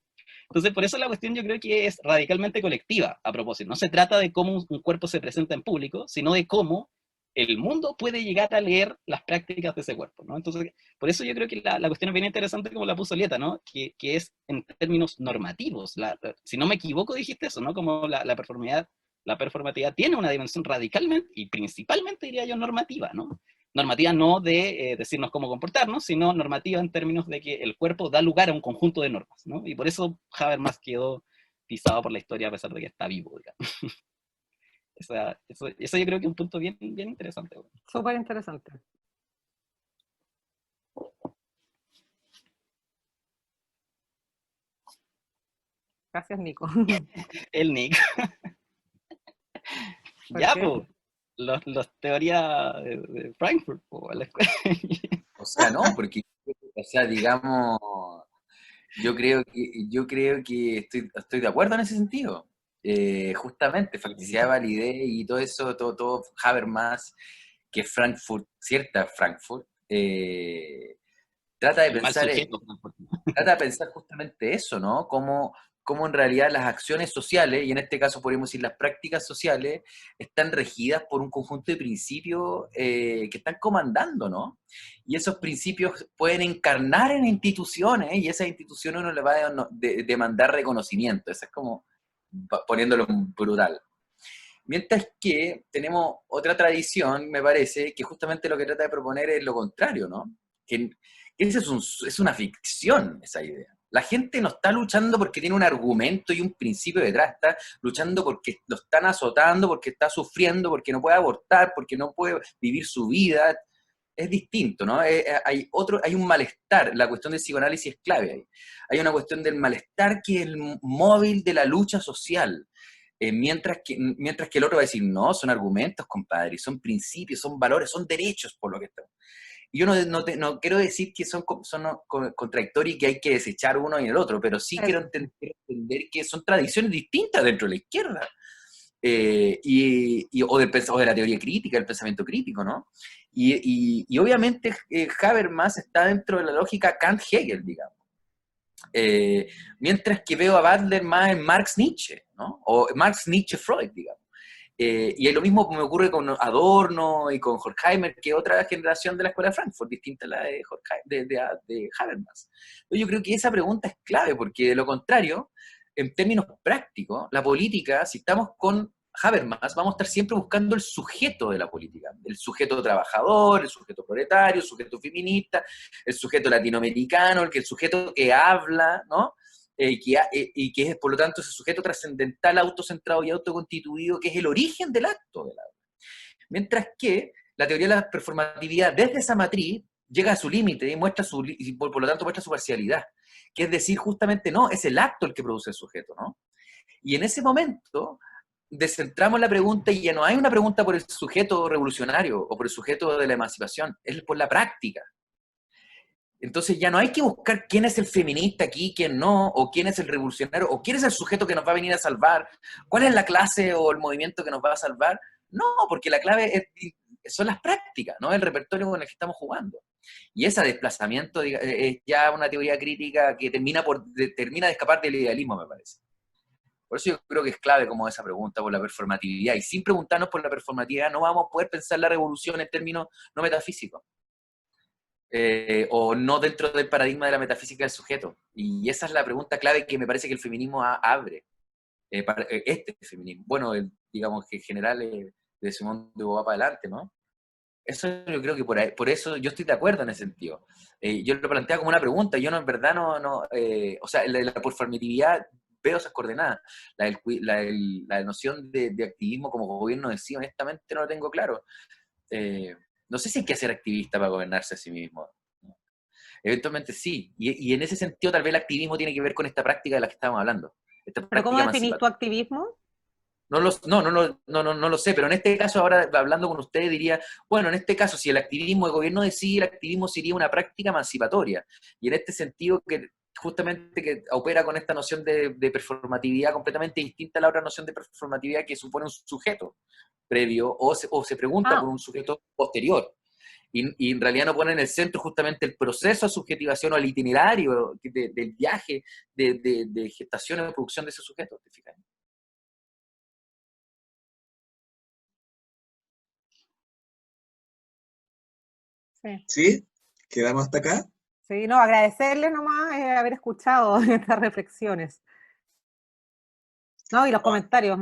Entonces, por eso la cuestión yo creo que es radicalmente colectiva, a propósito. No se trata de cómo un cuerpo se presenta en público, sino de cómo el mundo puede llegar a leer las prácticas de ese cuerpo, ¿no? Entonces, por eso yo creo que la cuestión es bien interesante como la puso Lieta, ¿no? Que es en términos normativos. Si no me equivoco, dijiste eso, ¿no? Como la performatividad tiene una dimensión radicalmente y principalmente, diría yo, normativa, ¿no? Normativa no de decirnos cómo comportarnos, sino normativa en términos de que el cuerpo da lugar a un conjunto de normas, ¿no? Y por eso Habermas quedó pisado por la historia a pesar de que está vivo, digamos. Eso yo creo que es un punto bien, bien interesante. Súper interesante. Gracias, Nico. El Nick. Ya, pues. Los teorías de Frankfurt, o la escuela. O sea, no, porque, o sea, digamos, yo creo que estoy de acuerdo en ese sentido. Justamente, facticidad, validez y todo eso, todo Habermas, que Frankfurt, cierta Frankfurt, trata de pensar justamente eso, ¿no? Cómo en realidad las acciones sociales, y en este caso podríamos decir las prácticas sociales, están regidas por un conjunto de principios que están comandando, ¿no? Y esos principios pueden encarnar en instituciones, y esas instituciones uno le va a demandar reconocimiento. Eso es como poniéndolo brutal. Mientras que tenemos otra tradición, me parece, que justamente lo que trata de proponer es lo contrario, ¿no? Que esa es una ficción, esa idea. La gente no está luchando porque tiene un argumento y un principio detrás, está luchando porque lo están azotando, porque está sufriendo, porque no puede abortar, porque no puede vivir su vida. Es distinto, ¿no? Hay un malestar, la cuestión del psicoanálisis es clave ahí. Hay una cuestión del malestar que es el móvil de la lucha social. Mientras que el otro va a decir, no, son argumentos, compadre, son principios, son valores, son derechos por lo que estamos. Y yo no quiero decir que son contradictorios y que hay que desechar uno y el otro, pero sí quiero entender que son tradiciones distintas dentro de la izquierda. o de la teoría crítica, del pensamiento crítico, ¿no? Y obviamente Habermas está dentro de la lógica Kant-Hegel, digamos. Mientras que veo a Butler más en Marx-Nietzsche, ¿no? O Marx-Nietzsche-Freud, digamos. Y lo mismo me ocurre con Adorno y con Horkheimer, que es otra generación de la Escuela de Frankfurt, distinta a la de Habermas. Yo creo que esa pregunta es clave, porque de lo contrario, en términos prácticos, la política, si estamos con Habermas, vamos a estar siempre buscando el sujeto de la política, el sujeto trabajador, el sujeto proletario, el sujeto feminista, el sujeto latinoamericano, el sujeto que habla, ¿no? Y que es, por lo tanto, ese sujeto trascendental, autocentrado y autoconstituido, que es el origen del acto de la obra. Mientras que la teoría de la performatividad, desde esa matriz, llega a su límite y por lo tanto muestra su parcialidad, que es decir, justamente, no, es el acto el que produce el sujeto, ¿no? Y en ese momento descentramos la pregunta y ya no hay una pregunta por el sujeto revolucionario o por el sujeto de la emancipación, es por la práctica. Entonces ya no hay que buscar quién es el feminista aquí, quién no, o quién es el revolucionario, o quién es el sujeto que nos va a venir a salvar, cuál es la clase o el movimiento que nos va a salvar. No, porque la clave son las prácticas, ¿no? El repertorio con el que estamos jugando. Y ese desplazamiento es ya una teoría crítica que termina de escapar del idealismo, me parece. Por eso yo creo que es clave como esa pregunta por la performatividad. Y sin preguntarnos por la performatividad no vamos a poder pensar la revolución en términos no metafísicos. O no dentro del paradigma de la metafísica del sujeto. Y esa es la pregunta clave que me parece que el feminismo abre. Este feminismo. Bueno, digamos que en general de Simone de Beauvoir para adelante, ¿no? Eso yo creo que por eso yo estoy de acuerdo en ese sentido. Yo lo planteaba como una pregunta, yo no, en verdad o sea, la performatividad veo esas coordenadas. La noción de activismo como gobierno de sí, honestamente no lo tengo claro. No sé si hay que ser activista para gobernarse a sí mismo. Eventualmente sí. Y en ese sentido tal vez el activismo tiene que ver con esta práctica de la que estábamos hablando. ¿Pero cómo definís tu activismo? No lo sé, pero en este caso, ahora hablando con ustedes, diría, bueno, en este caso, si el activismo, el gobierno decide, el activismo sería una práctica emancipatoria. Y en este sentido, que justamente que opera con esta noción de performatividad completamente distinta a la otra noción de performatividad que supone un sujeto previo o se pregunta por un sujeto posterior. Y en realidad no pone en el centro justamente el proceso de subjetivación o el itinerario del viaje de gestación o producción de ese sujeto. ¿Te fijas? Sí. ¿Sí? ¿Quedamos hasta acá? Sí, no, agradecerle nomás haber escuchado estas reflexiones. No, y los comentarios.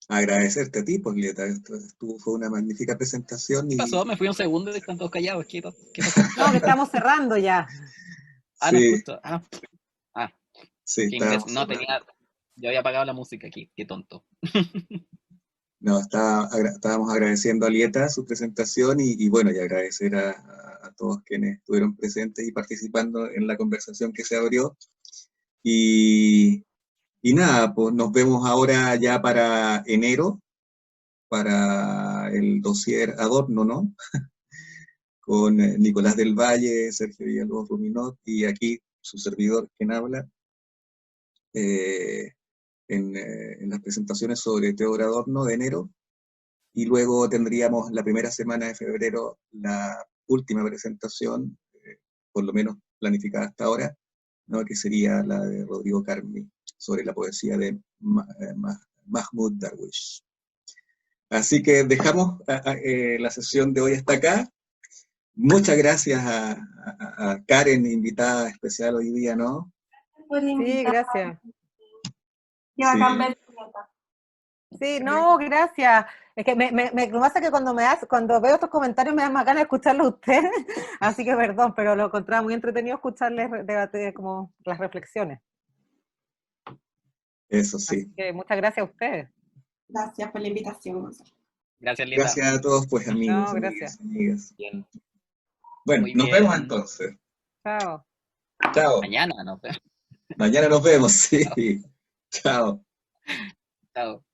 Agradecerte a ti, pues, Lieta. Fue una magnífica presentación. ¿Qué pasó? Me fui un segundo y están todos callados. ¿Qué pasó? No, que estamos cerrando ya. No, Sí, justo. sí, Qué imbécil. estábamos No, cerrando. yo había apagado la música aquí. Qué tonto. No, estábamos agradeciendo a Lieta su presentación y bueno, y agradecer a todos quienes estuvieron presentes y participando en la conversación que se abrió. Y nada, pues nos vemos ahora ya para enero, para el dossier Adorno, ¿no? Con Nicolás del Valle, Sergio Villalobos Ruminot y aquí su servidor, quien habla, en las presentaciones sobre Teodoro Adorno de enero. Y luego tendríamos la primera semana de febrero la última presentación, por lo menos planificada hasta ahora, ¿no? Que sería la de Rodrigo Carmi, sobre la poesía de Mahmoud Darwish. Así que dejamos la sesión de hoy hasta acá. Muchas gracias a Karen, invitada especial hoy día, ¿no? Sí, gracias. Qué bacán Sí. ver. Sí, no, gracias. Es que me pasa que cuando veo estos comentarios me da más ganas de escucharlos a ustedes, así que perdón, pero lo encontraba muy entretenido escucharles debatir como las reflexiones. Eso sí. Así que muchas gracias a ustedes. Gracias por la invitación. Gracias, Linda. Gracias a todos, pues amigos, No, gracias. amigas. Bien. Bueno, Muy nos bien. vemos entonces. Chao. Chao. Mañana, ¿no? Mañana nos vemos, sí. Chao. Chao.